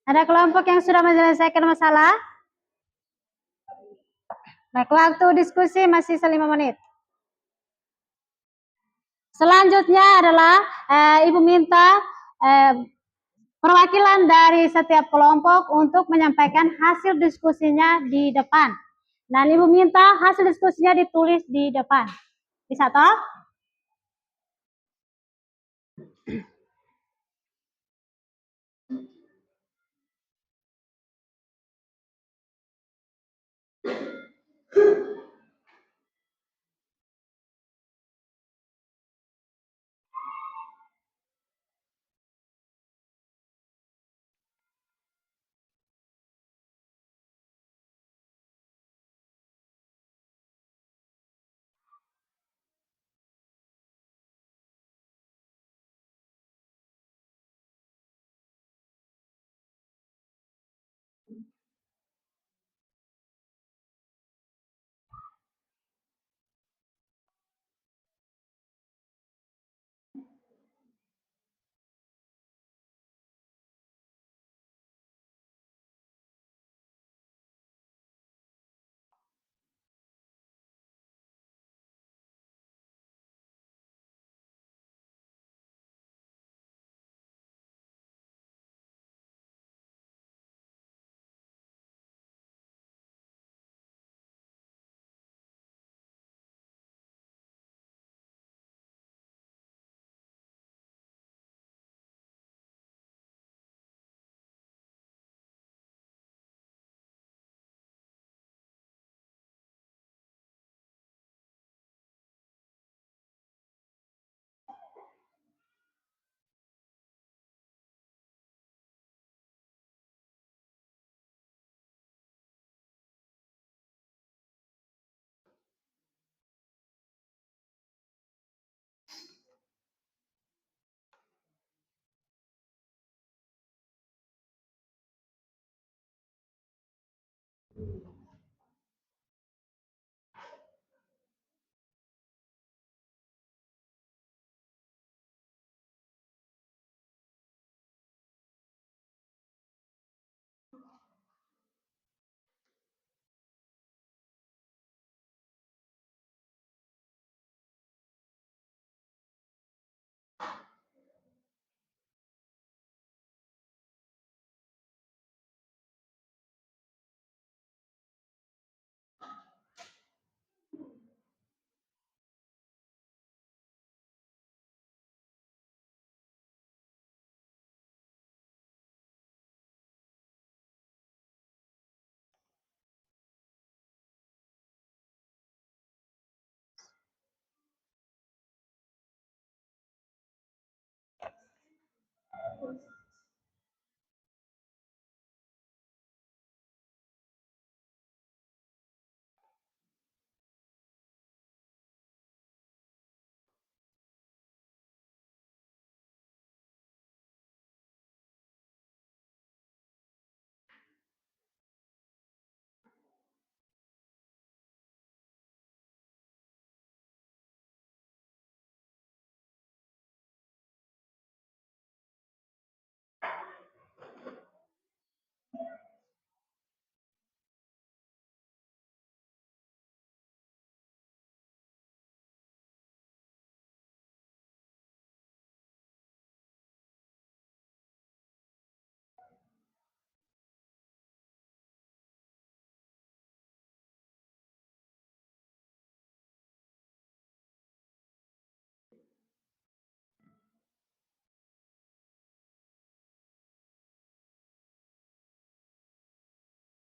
Speaker 2: Ada kelompok yang sudah menyelesaikan masalah? Baik, waktu diskusi masih 5 menit. Selanjutnya adalah Ibu minta perwakilan dari setiap kelompok untuk menyampaikan hasil diskusinya di depan. Dan Ibu minta hasil diskusinya ditulis di depan. Bisa toh?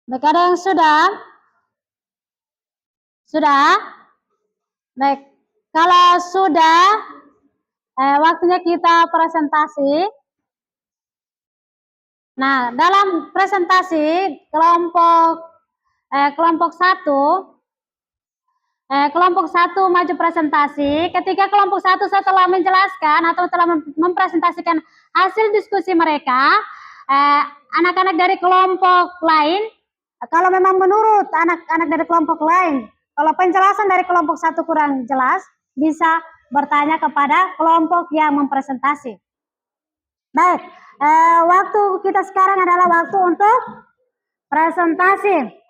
Speaker 2: Baik, ada yang sudah? Sudah? Baik, kalau sudah, waktunya kita presentasi. Nah, dalam presentasi kelompok satu maju presentasi. Ketika kelompok satu setelah menjelaskan atau telah mempresentasikan hasil diskusi mereka, anak-anak dari kelompok lain, kalau memang menurut anak-anak dari kelompok lain, kalau penjelasan dari kelompok satu kurang jelas, bisa bertanya kepada kelompok yang mempresentasi. Baik, waktu kita sekarang adalah waktu untuk presentasi.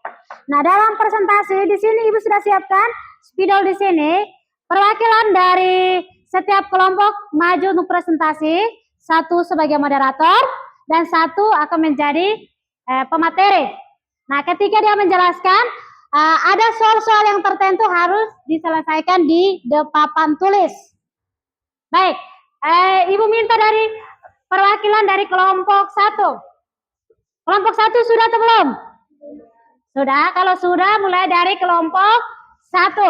Speaker 2: Nah, dalam presentasi di sini Ibu sudah siapkan spidol di sini. Perwakilan dari setiap kelompok maju untuk presentasi, satu sebagai moderator dan satu akan menjadi pemateri. Nah, ketika dia menjelaskan, ada soal-soal yang tertentu harus diselesaikan di papan tulis. Baik, Ibu minta dari perwakilan dari kelompok satu. Kelompok satu sudah atau belum? Sudah. Kalau sudah, mulai dari kelompok satu.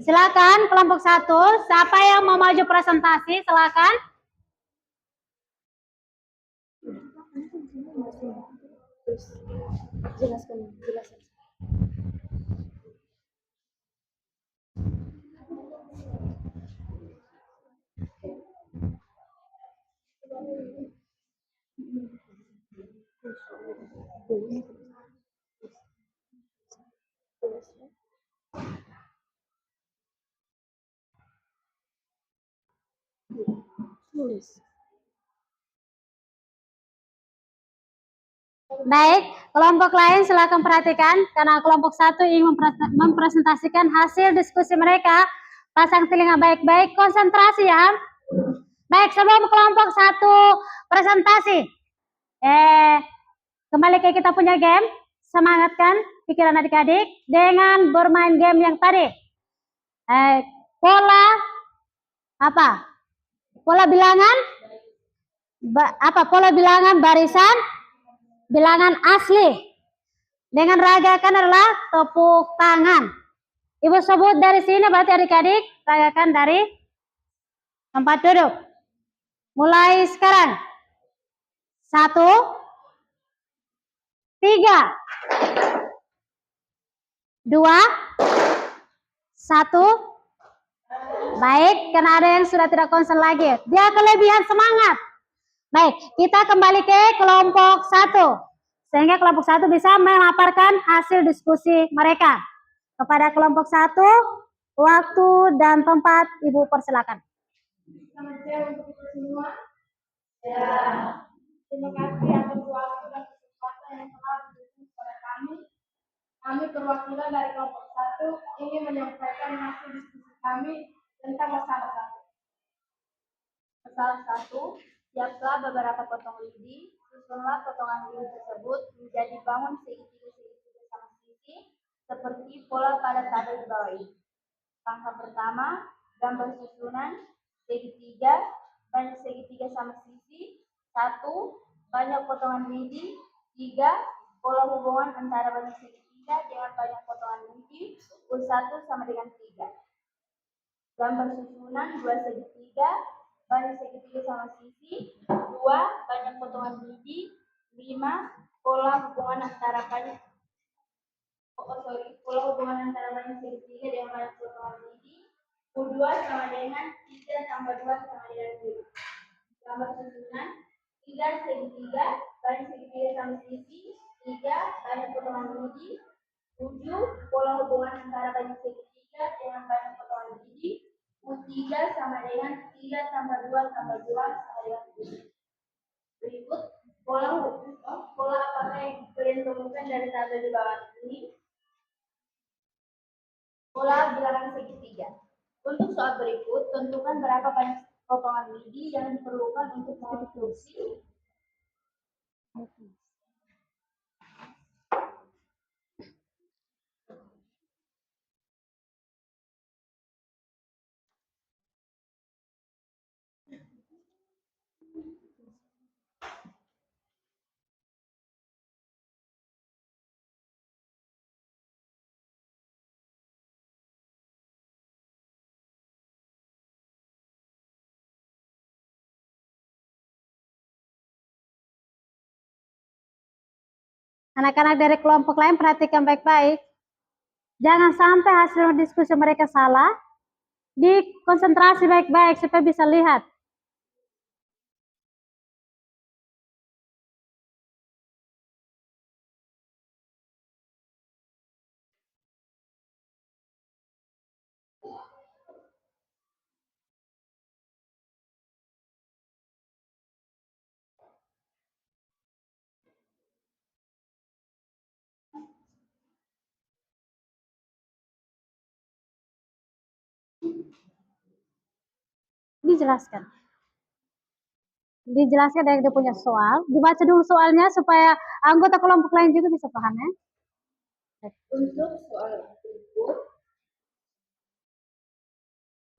Speaker 2: Silakan kelompok satu. Siapa yang mau maju presentasi? Silakan.
Speaker 1: Jelaskan.
Speaker 2: Baik, kelompok lain silakan perhatikan karena kelompok satu ingin mempresentasikan hasil diskusi mereka. Pasang telinga baik-baik, konsentrasi ya. Baik, sebelum kelompok satu presentasi, kembali ke kita punya game. Semangatkan pikiran adik-adik dengan bermain game yang tadi. Pola apa? Pola bilangan pola bilangan barisan, bilangan asli. Dengan ragakan adalah tepuk tangan. Ibu sebut dari sini berarti adik-adik ragakan dari tempat duduk. Mulai sekarang. 1, 3, 2, 1. Baik, karena ada yang sudah tidak konsen lagi. Dia kelebihan semangat. Baik, kita kembali ke kelompok 1. Sehingga kelompok 1 bisa memaparkan hasil diskusi mereka. Kepada kelompok 1, waktu dan tempat Ibu persilakan.
Speaker 1: Selamat siang untuk kita semua. Ya, terima kasih atas waktu dan kesempatan yang telah diberikan kepada kami. Kami perwakilan dari kelompok 1 ingin menyampaikan hasil diskusi kami tentang masalah 1. Masalah 1, siaplah beberapa potong lidi, susunlah potongan lidi tersebut menjadi bangun segitiga sama sisi seperti pola pada tabel di bawah ini. Langkah pertama, gambar susunan segitiga, banyak segitiga sama sisi. 1, banyak potongan lidi. 3, pola hubungan antara banyak segitiga dengan banyak potongan lidi. U1 sama dengan 3. Gambar susunan 2 segitiga, banyak segitiga sama sisi. 2, banyak potongan lidi. 5, pola hubungan antara banyak pola hubungan antara banyak segitiga dengan banyak potongan lidi. U2 sama dengan 3 tambah 2 sama dengan 5. Gambar susunan 3 segitiga, banyak segitiga sama sisi. 3, banyak potongan lidi. 7, pola hubungan antara banyak segitiga dengan banyak potongan lidi. U3 sama dengan 3 tambah 2 tambah 2 sama dengan 7. Berikut pola apakah yang kalian temukan dari tabel di bawah ini? Pola bilangan segitiga. Untuk soal berikut, tentukan berapa banyak potongan lidi yang diperlukan untuk mengonstruksi
Speaker 2: Anak-anak dari kelompok lain perhatikan baik-baik. Jangan sampai hasil diskusi mereka salah. Dikonsentrasi baik-baik supaya bisa lihat. Dijelaskan dari dia punya soal, dibaca dulu soalnya supaya anggota kelompok lain juga bisa paham ya.
Speaker 1: untuk soal berikut.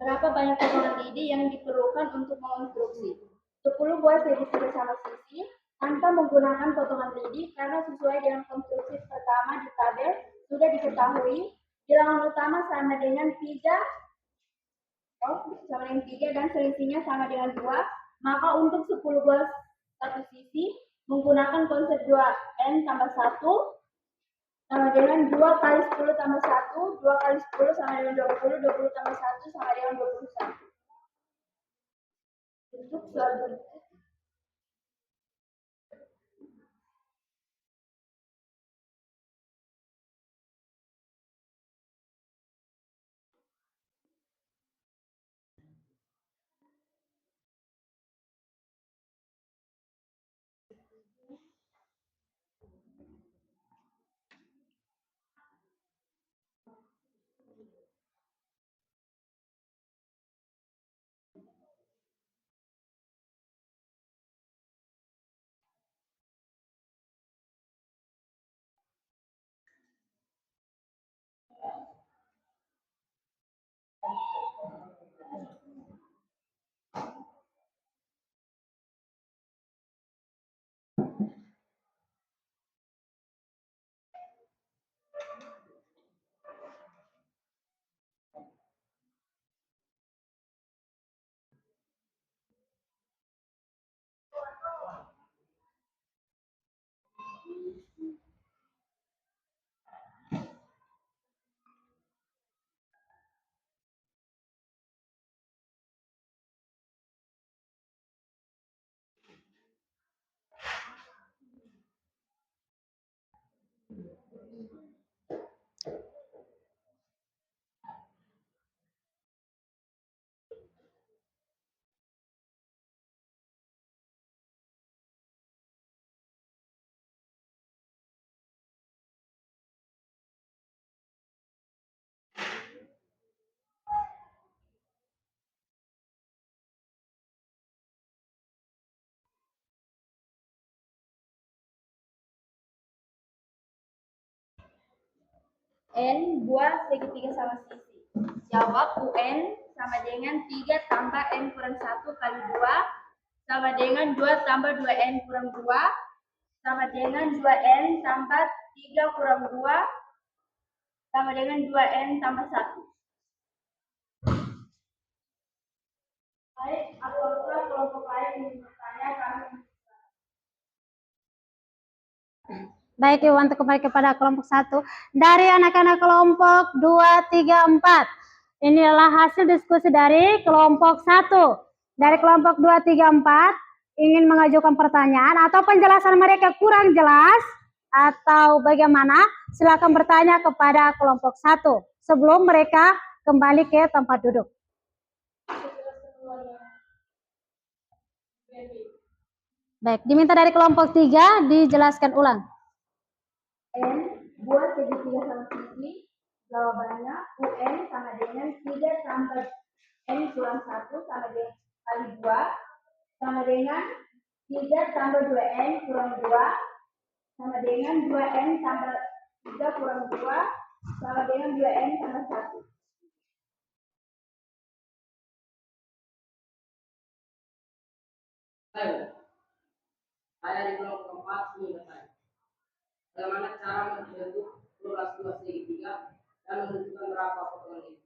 Speaker 1: Berapa banyak potongan lidi yang diperlukan untuk mengonstruksi? 10 buah segitiga sama sisi tanpa menggunakan potongan lidi karena sesuai dengan konstruksi pertama di tabel sudah diketahui bilangan utama sama dengan 3 dan selisihnya sama dengan 2, maka untuk 10 buah satu sisi menggunakan konsep 2n tambah 1 sama dengan 2 kali 10 tambah 1, 2 kali 10 sama dengan 20, 20 tambah 1 sama dengan 21. Untuk soal berikut. N buah segitiga sama sisi. Jawab UN sama dengan 3 tambah N kurang 1 kali 2 sama dengan 2 tambah 2N kurang 2 sama dengan 2N tambah 3 kurang 2 sama dengan 2N tambah 1. Baik, apakah kelompok lain yang bertanya kami?
Speaker 2: Baik, Iwan, untuk kembali kepada kelompok 1. Dari anak-anak kelompok 2, 3, 4. Inilah hasil diskusi dari kelompok 1. Dari kelompok 2, 3, 4 ingin mengajukan pertanyaan atau penjelasan mereka kurang jelas atau bagaimana, silakan bertanya kepada kelompok 1 sebelum mereka kembali ke tempat duduk. Baik, diminta dari kelompok 3 dijelaskan ulang.
Speaker 1: N buat segitiga sama sisi. Jawabannya UN sama dengan 3 tambah N kurang 1 sama dengan kali 2 sama dengan 3 tambah 2N kurang 2 sama dengan 2N tambah 3 kurang 2 sama dengan 2N tambah 1.
Speaker 3: Saya di kelompok 4 ingin bertanya, bagaimana cara membentuk ruas dua segitiga dan menentukan berapa potongan ini?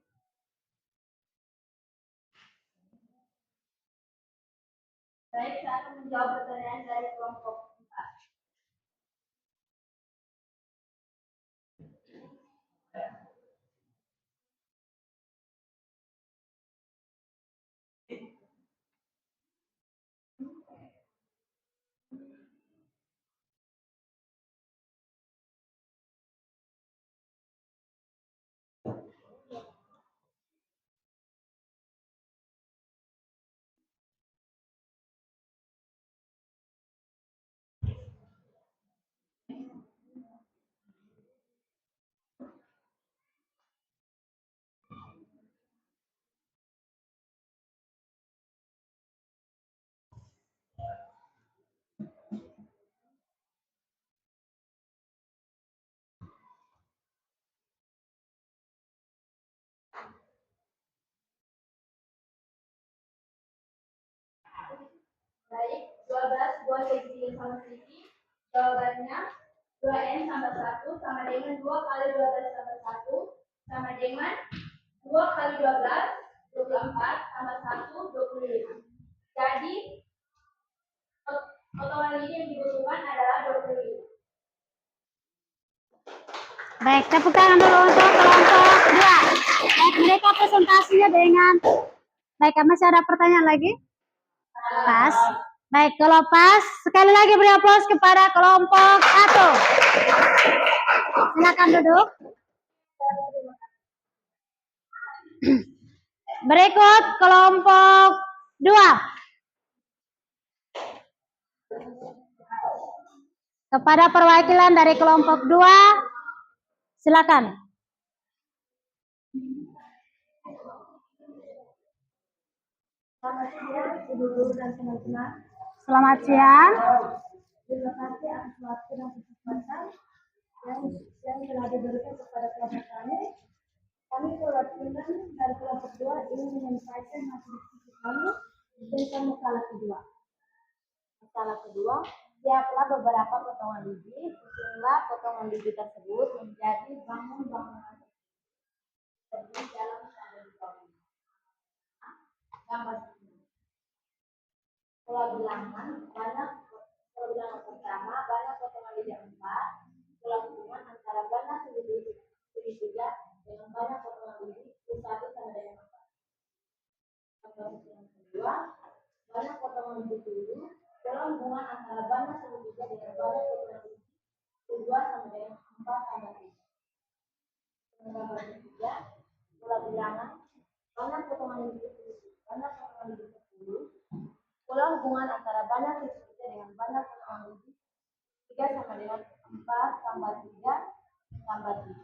Speaker 1: Baik, saya akan menjawab pertanyaan dari kelompok 4. Baik, 12 buat segitiga sama sisi. Jawabannya 2N tambah 1 sama dengan 2 kali 12 tambah 1 sama dengan 2 kali 12, 24 tambah 1, 25. Jadi, potongan ini yang dibutuhkan adalah 25.
Speaker 2: Baik, tepuk tangan dulu untuk kelompok 2. Baik, mereka presentasinya dengan baik, masih ada pertanyaan lagi? Pas. Baik, kalau pas, sekali lagi beri aplaus kepada kelompok 1. Silakan duduk. Berikut kelompok 2. Kepada perwakilan dari kelompok 2, silakan.
Speaker 1: Selamat siang, ibu-ibu dan teman-teman.
Speaker 2: Selamat siang.
Speaker 1: Terima kasih atas waktu dan kesempatan yang telah diberikan kepada kelompok kami. Kami perwakilan dari kelompok 2 ingin menyampaikan hasil diskusi kami tentang masalah kedua. Masalah kedua, siaplah beberapa potongan lidi, susunlah potongan lidi tersebut menjadi bangun-bangunan terdiri dalam tabel di bawah. Gambar pola bilangan pertama banyak potongan lidi 4, pola hubungan antara banyak segitiga dengan banyak potongan lidi 1 sama dengan 4. Yang kedua, banyak potongan lidi 7, pola hubungan antara banyak segitiga dengan banyak potongan lidi 2 sama dengan 4 tambah 3. Gambar ketiga, pola bilangan banyak potongan lidi 10, pola hubungan antara banyak segitiga dengan banyak potongan lidi 3 sama dengan 4 tambah 3 tambah 3.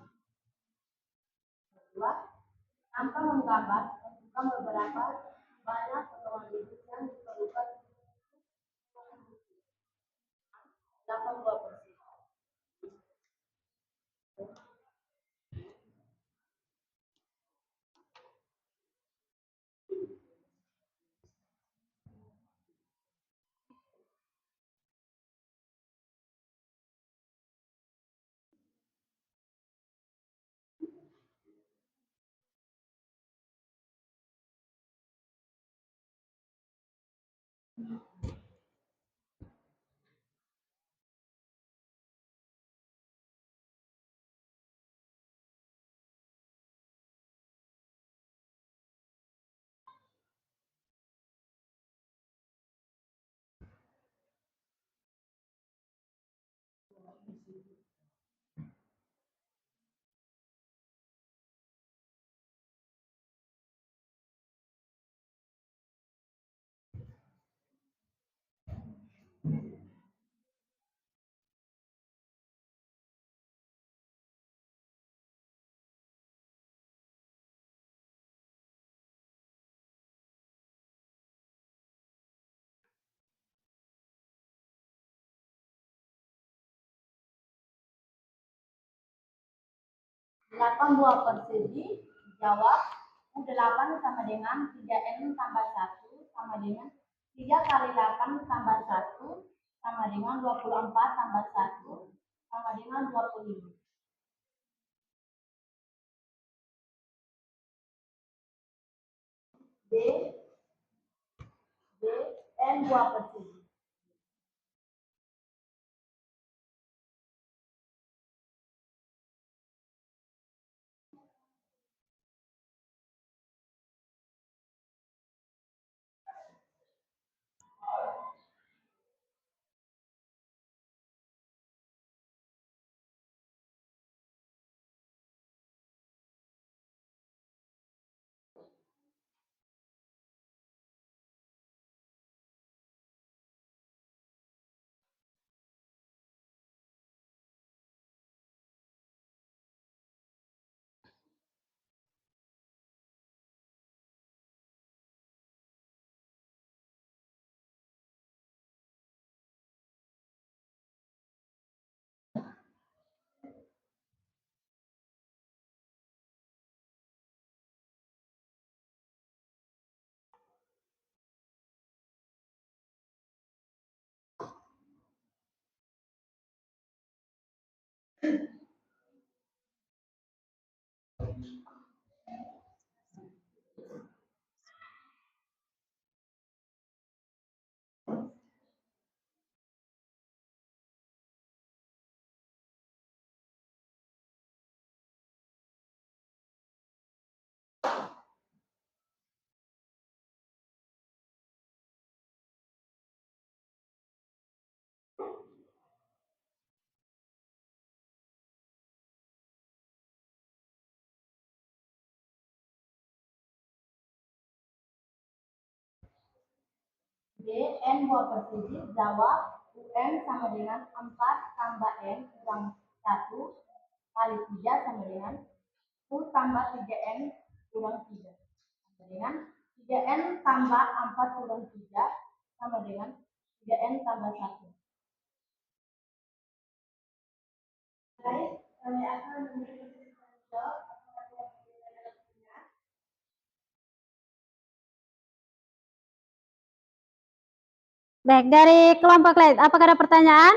Speaker 1: Kedua, tanpa menggambar, tentukan beberapa banyak potongan lidi yang diperlukan 82%. Delapan buah persegi, jawab. U8 sama dengan 3N tambah 1 sama dengan 3 kali 8 tambah 1 sama dengan 24 tambah 1 sama dengan 25. B, B, N buah persegi. B, N buah persegi, jawab. UN sama dengan 4 tambah N kurang 1 kali 3 sama dengan U tambah 3N kurang 3 sama dengan 3N tambah 4 kurang 3 sama dengan 3N tambah 1. Baik, kami akan memberikan jawab.
Speaker 2: Baik, dari kelompok lain, apakah ada pertanyaan?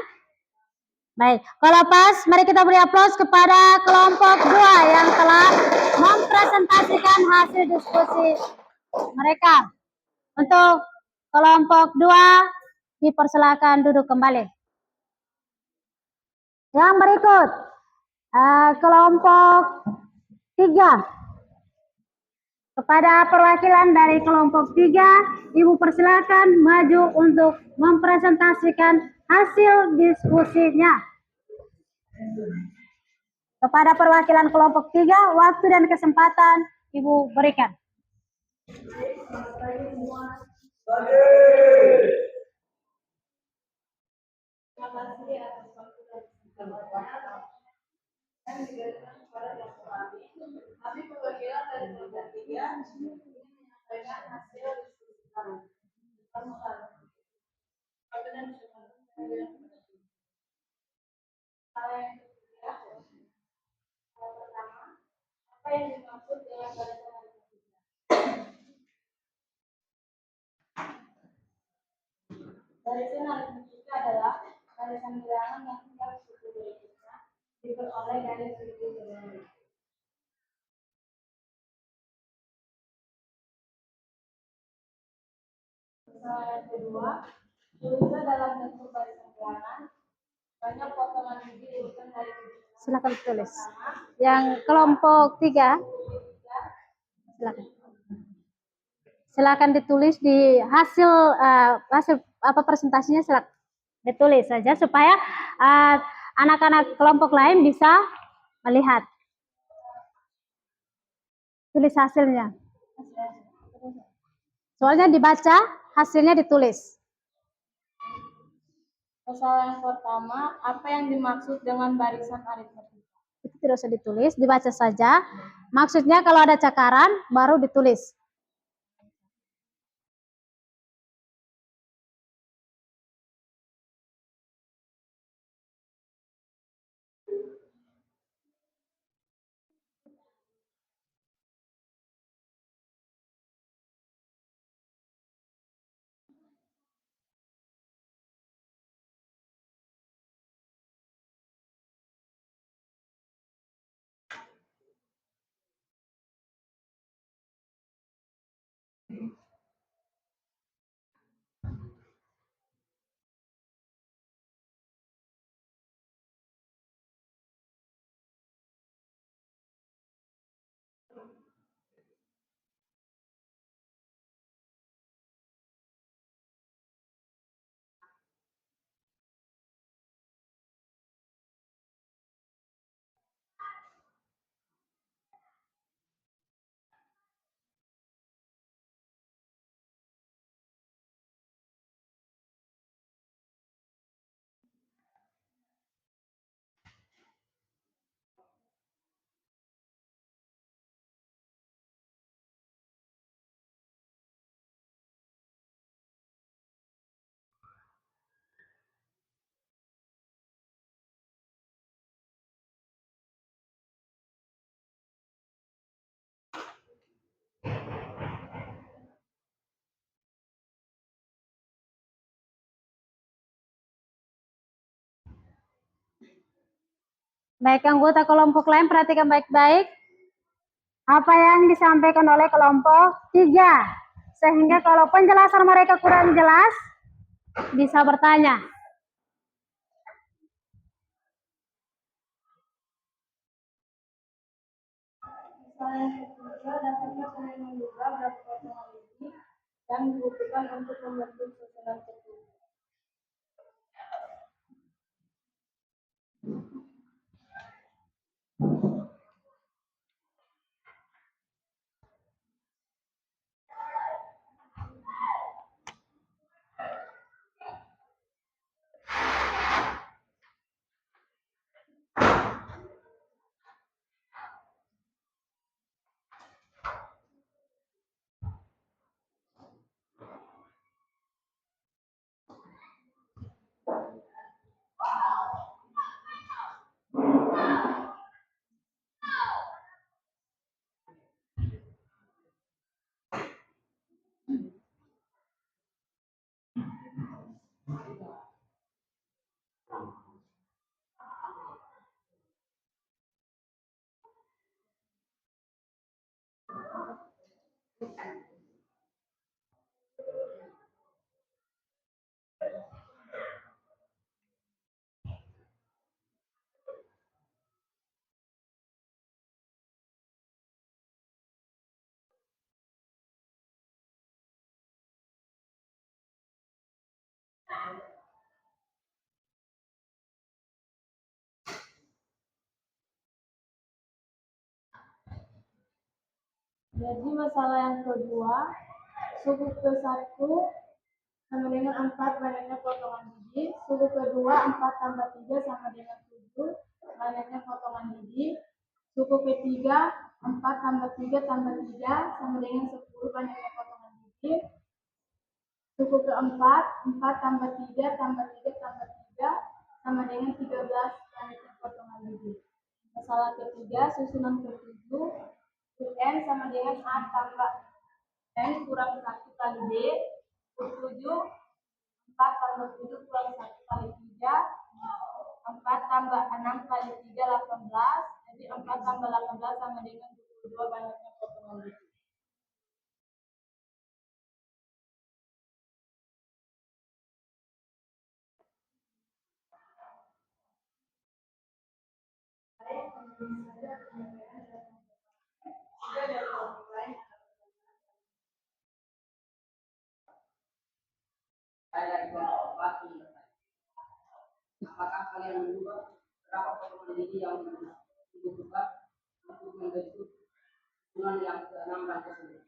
Speaker 2: Baik, kalau pas, mari kita beri aplaus kepada kelompok 2 yang telah mempresentasikan hasil diskusi mereka. Untuk kelompok 2, dipersilakan duduk kembali. Yang berikut, kelompok 3. Kepada perwakilan dari kelompok 3, Ibu persilakan maju untuk mempresentasikan hasil diskusinya. Kepada perwakilan kelompok 3, waktu dan kesempatan Ibu berikan.
Speaker 1: Terima kasih atas waktu dan kesempatannya. Dan diberikan kepada kelompok kami. Kami perwakilan dari kelompok 3 ingin menyampaikan hasil diskusi kami. Waktu dan kesempatan yang pertama, apa yang dimaksud dengan barisan aritmetika? Barisan aritmetika adalah barisan bilangan yang setiap suku berikutnya diperoleh dari suku sebelumnya. Masalah yang kedua, tulisnya dalam bentuk barisan bilangan. Banyak potongan gigi diurutkan dari
Speaker 2: Silakan tulis. Yang kelompok 3, silakan. Silakan ditulis di hasil hasil apa presentasinya, silakan ditulis saja supaya anak-anak kelompok lain bisa melihat. Tulis hasilnya. Soalnya dibaca, hasilnya ditulis.
Speaker 1: Masalah yang pertama, apa yang dimaksud dengan barisan aritmetika?
Speaker 2: Itu tidak usah ditulis, dibaca saja. Maksudnya kalau ada cakaran, baru ditulis. Baik, anggota kelompok lain perhatikan baik-baik apa yang disampaikan oleh kelompok 3. Sehingga kalau penjelasan mereka kurang jelas, bisa bertanya.
Speaker 1: Masalah yang ketiga, dapatnya kalian menduga berapa potongan gigi yang dibutuhkan untuk membentuk susunan tertulis. Jadi masalah yang kedua, suku ke-1 sama dengan 4 banyaknya potongan gigi, suku kedua 4 tambah 3 sama dengan 7 banyaknya potongan gigi, suku ketiga 4 tambah 3 tambah 3 sama dengan 10 banyaknya potongan gigi, suku keempat 4 tambah 3 tambah 3 tambah 3 sama dengan 13 banyaknya potongan gigi. Masalah ketiga, susunan ke-7, UN sama dengan A tambah N kurang 1 kali D, ke-7, 4 tambah 7 kurang 1 kali 3, 4 tambah 6 kali 3, 18, jadi 4 tambah 18 sama dengan 22 banyaknya potongan gigi.
Speaker 3: Saya dari kelompok 4 ingin bertanya. Apakah kalian menduga berapa potongan lidi yang dibutuhkan untuk membentuk susunan yang ke-6 dan ke-9?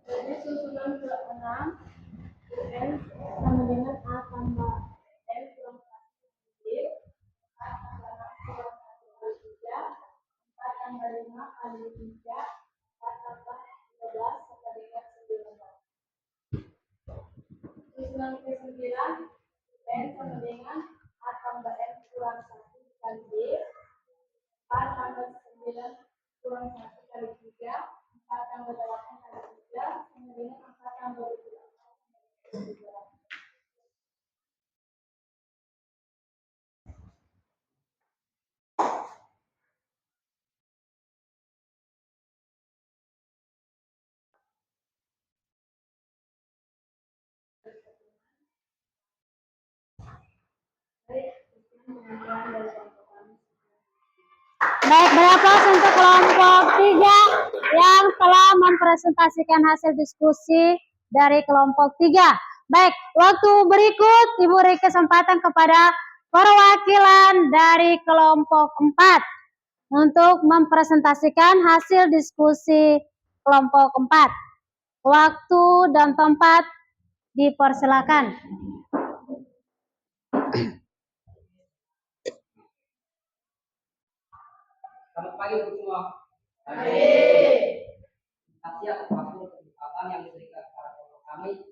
Speaker 1: Jadi susunan ke-6 N sama dengan A tambah N kurang 1 A tambah 6 kurang 1 kali 3, 4 tambah 5 kali 3, 4 tambah 12 sama dengan 19. Susunan ke-9 N sama dengan A tambah N kurang 1 kali D, 4 tambah 9 kurang 1 kali 3, 4 tambah 8 kali 3, sama dengan 4 tambah 2.
Speaker 2: Baik, beraplaus untuk kelompok 3 yang telah mempresentasikan hasil diskusi dari kelompok 3. Baik, waktu berikut Ibu beri kesempatan kepada perwakilan dari kelompok 4 untuk mempresentasikan hasil diskusi kelompok 4. Waktu dan tempat dipersilakan.
Speaker 3: Selamat pagi untuk semua. Terima kasih atas waktu dan kesempatan yang diberikan kepada kelompok kami.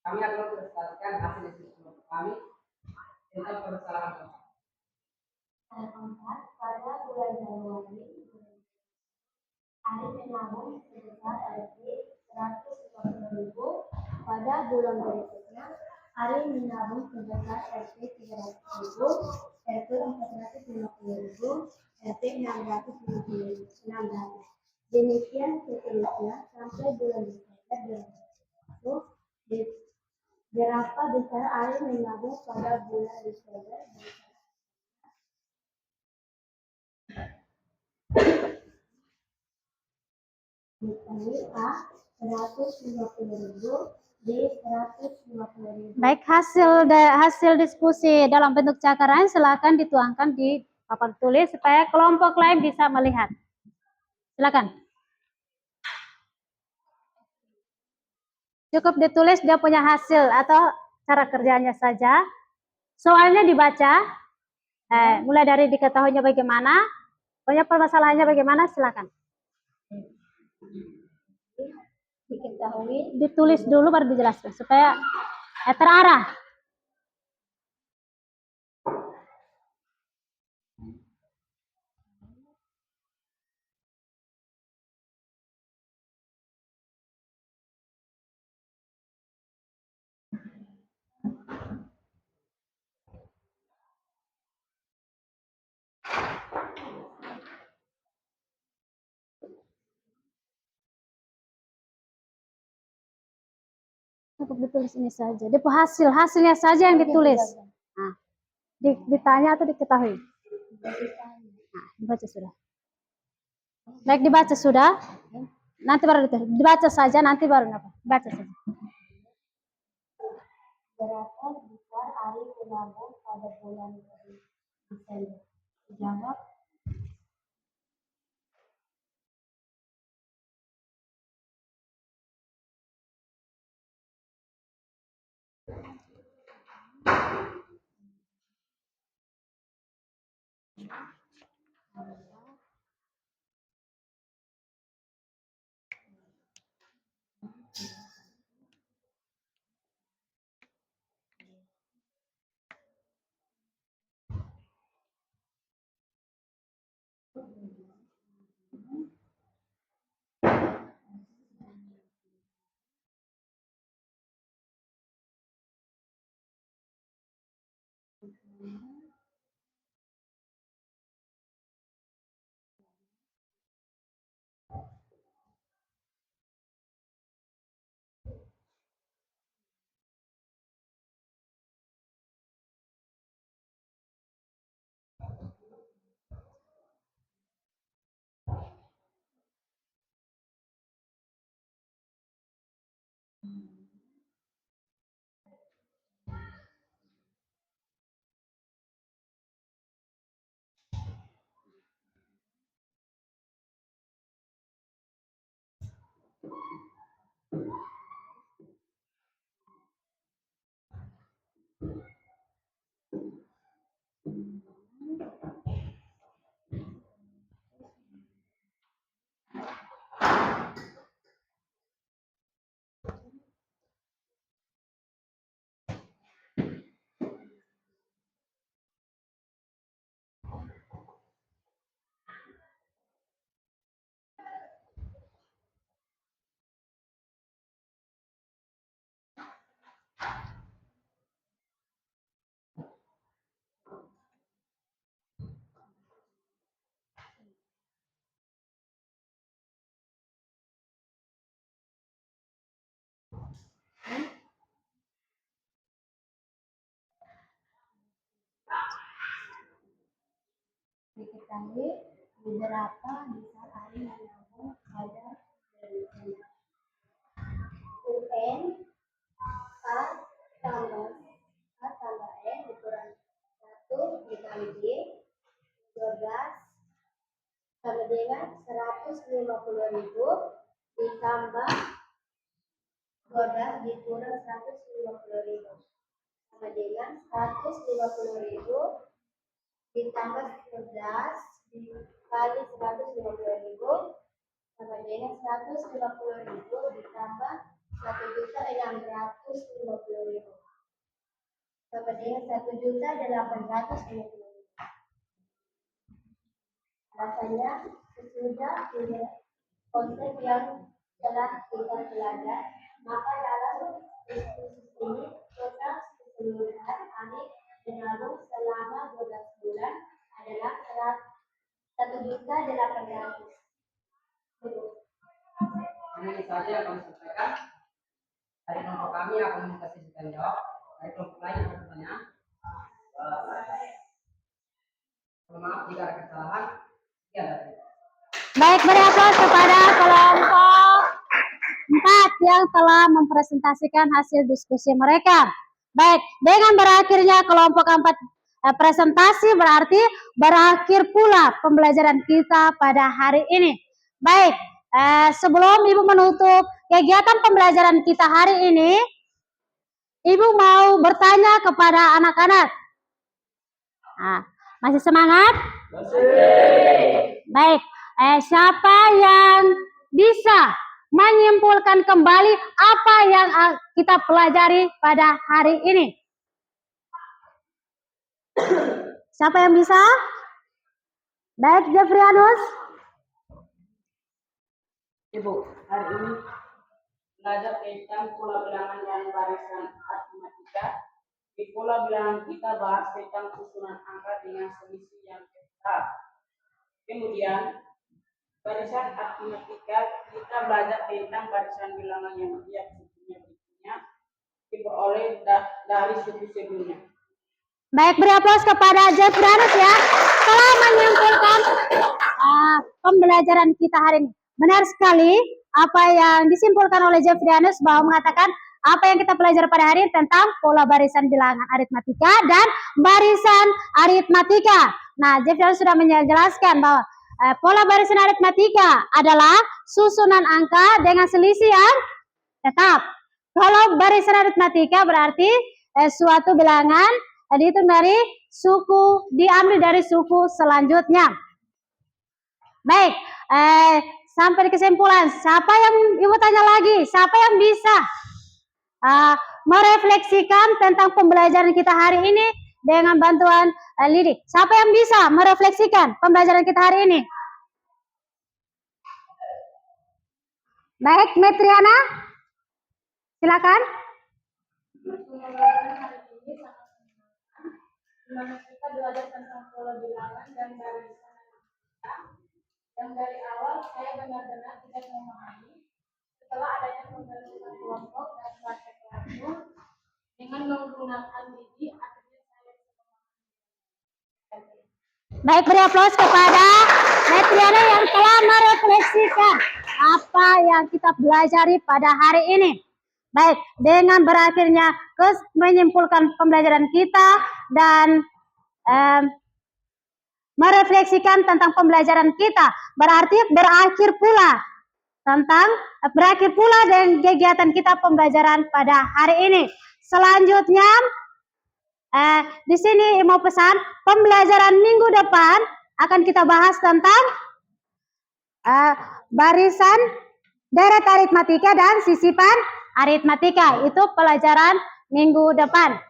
Speaker 3: Kami akan mempresentasikan hasil diskusi kelompok kami tentang permasalahan kelompok.
Speaker 1: Pada bulan Januari, Ari menabung sebesar Rp 150.000. Pada bulan berikutnya, Ari menabung sebesar Rp 300.000, Rp 450.000, Rp 600.000. Demikian seterusnya sampai bulan Desember 2021. Berapa besar Ari menabung pada bulan Desember? Dikali A 150.000, B 150.000.
Speaker 2: Baik, hasil diskusi dalam bentuk cakaran silakan dituangkan di papan tulis supaya kelompok lain bisa melihat. Silakan. Cukup ditulis dia punya hasil atau cara kerjanya saja. Soalnya dibaca, mulai dari diketahuinya bagaimana, punya permasalahannya bagaimana, silakan.
Speaker 1: Diketahui
Speaker 2: Ditulis dulu baru dijelaskan supaya terarah. Cukup ditulis ini saja. Depo hasilnya saja yang ditulis. Nah, ditanya atau diketahui? Nah, dibaca sudah. Baik, dibaca sudah. Nanti baru ditulis. Dibaca saja, nanti baru apa? Baca saja.
Speaker 1: berapa besar hari menabung pada bulan Desember? Jawab. Diketahui beberapa besar hari menabung pada Desember. UN A tambah E dikurang 1 dikali D 12 sama dengan 150.000 ditambah 12 dikurang 150.000 sama dengan 150.000 ditambah 11 dikali 150.000 sama dengan 150.000 ditambah 1.650.000 sama dengan 1.850.000. Alasannya sesudah konsep yang telah kita belajar, maka dalam diskusi ini total keseluruhan hari menabung selama 12 bulan adalah 1.800.000.
Speaker 3: Ini saja yang kami sampaikan. Dari kelompok kami akan kasih jawab. Dari kelompok lain akan bertanya. Maaf jika ada kesalahan.
Speaker 2: Baik, beri aplaus kepada kelompok 4 yang telah mempresentasikan hasil diskusi mereka. Baik, dengan berakhirnya kelompok 4 presentasi berarti berakhir pula pembelajaran kita pada hari ini. Baik, sebelum Ibu menutup kegiatan pembelajaran kita hari ini, Ibu mau bertanya kepada anak-anak. Nah, masih semangat? Masih. Baik, siapa yang bisa menyimpulkan kembali apa yang kita pelajari pada hari ini. Siapa yang bisa? Baik, Jeffrianus.
Speaker 3: Ibu, hari ini belajar tentang pola bilangan dan barisan aritmatika. Di pola bilangan kita bahas tentang susunan angka dengan selisih yang tetap. Kemudian, barisan aritmatika kita belajar tentang barisan bilangan yang tiap sukunya berikutnya diperoleh dari suku sebelumnya.
Speaker 2: Baik, beri aplaus kepada Jeffrianus ya, telah menyimpulkan pembelajaran kita hari ini. Benar sekali apa yang disimpulkan oleh Jeffrianus bahwa mengatakan apa yang kita pelajari pada hari ini tentang pola barisan bilangan aritmatika dan barisan aritmatika. Nah, Jeffrianus sudah menjelaskan bahwa pola barisan aritmatika adalah susunan angka dengan selisih yang tetap. Kalau barisan aritmatika berarti suatu bilangan dihitung dari suku, diambil dari suku selanjutnya. Baik, sampai di kesimpulan. Siapa yang Ibu tanya lagi? Siapa yang bisa merefleksikan tentang pembelajaran kita hari ini dengan bantuan Lidi? Siapa yang bisa merefleksikan pembelajaran kita hari ini? Baik, Metriana, silakan.
Speaker 1: Dimana kita belajar tentang pola bilangan dan barisan yang dari awal saya benar-benar tidak memahami. Setelah adanya pembentukan kelompok dan praktek langsung dengan menggunakan Lidi, akhirnya saya bisa memahami.
Speaker 2: Baik, beri aplaus kepada Metriana yang telah merefleksikan apa yang kita pelajari pada hari ini. Baik, dengan berakhirnya menyimpulkan pembelajaran kita dan merefleksikan tentang pembelajaran kita, berarti berakhir pula dengan kegiatan kita pembelajaran pada hari ini. Selanjutnya, di sini mau pesan pembelajaran minggu depan akan kita bahas tentang barisan deret aritmatika dan sisipan aritmatika. Itu pelajaran minggu depan.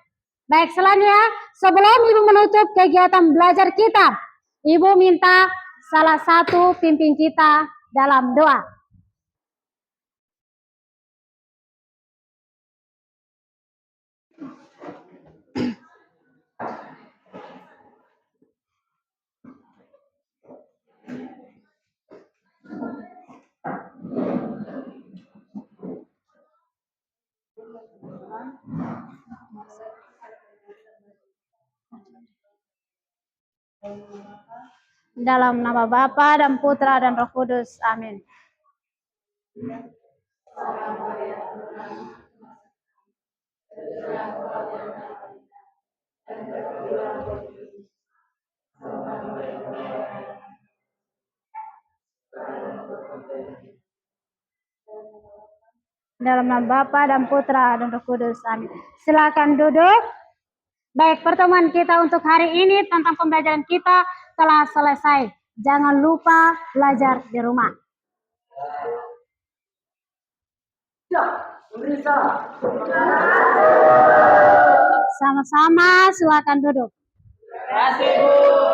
Speaker 2: Baik, selanjutnya sebelum Ibu menutup kegiatan belajar kita, Ibu minta salah satu pimpin kita dalam doa. Dalam nama Bapa dan Putra dan Roh Kudus. Amin. Dalam nama Bapa dan Putra dan Roh Kudus. Amin. Silakan duduk. Baik, pertemuan kita untuk hari ini tentang pembelajaran kita telah selesai. Jangan lupa belajar di rumah. Sama-sama, silakan duduk.
Speaker 3: Terima kasih, Bu.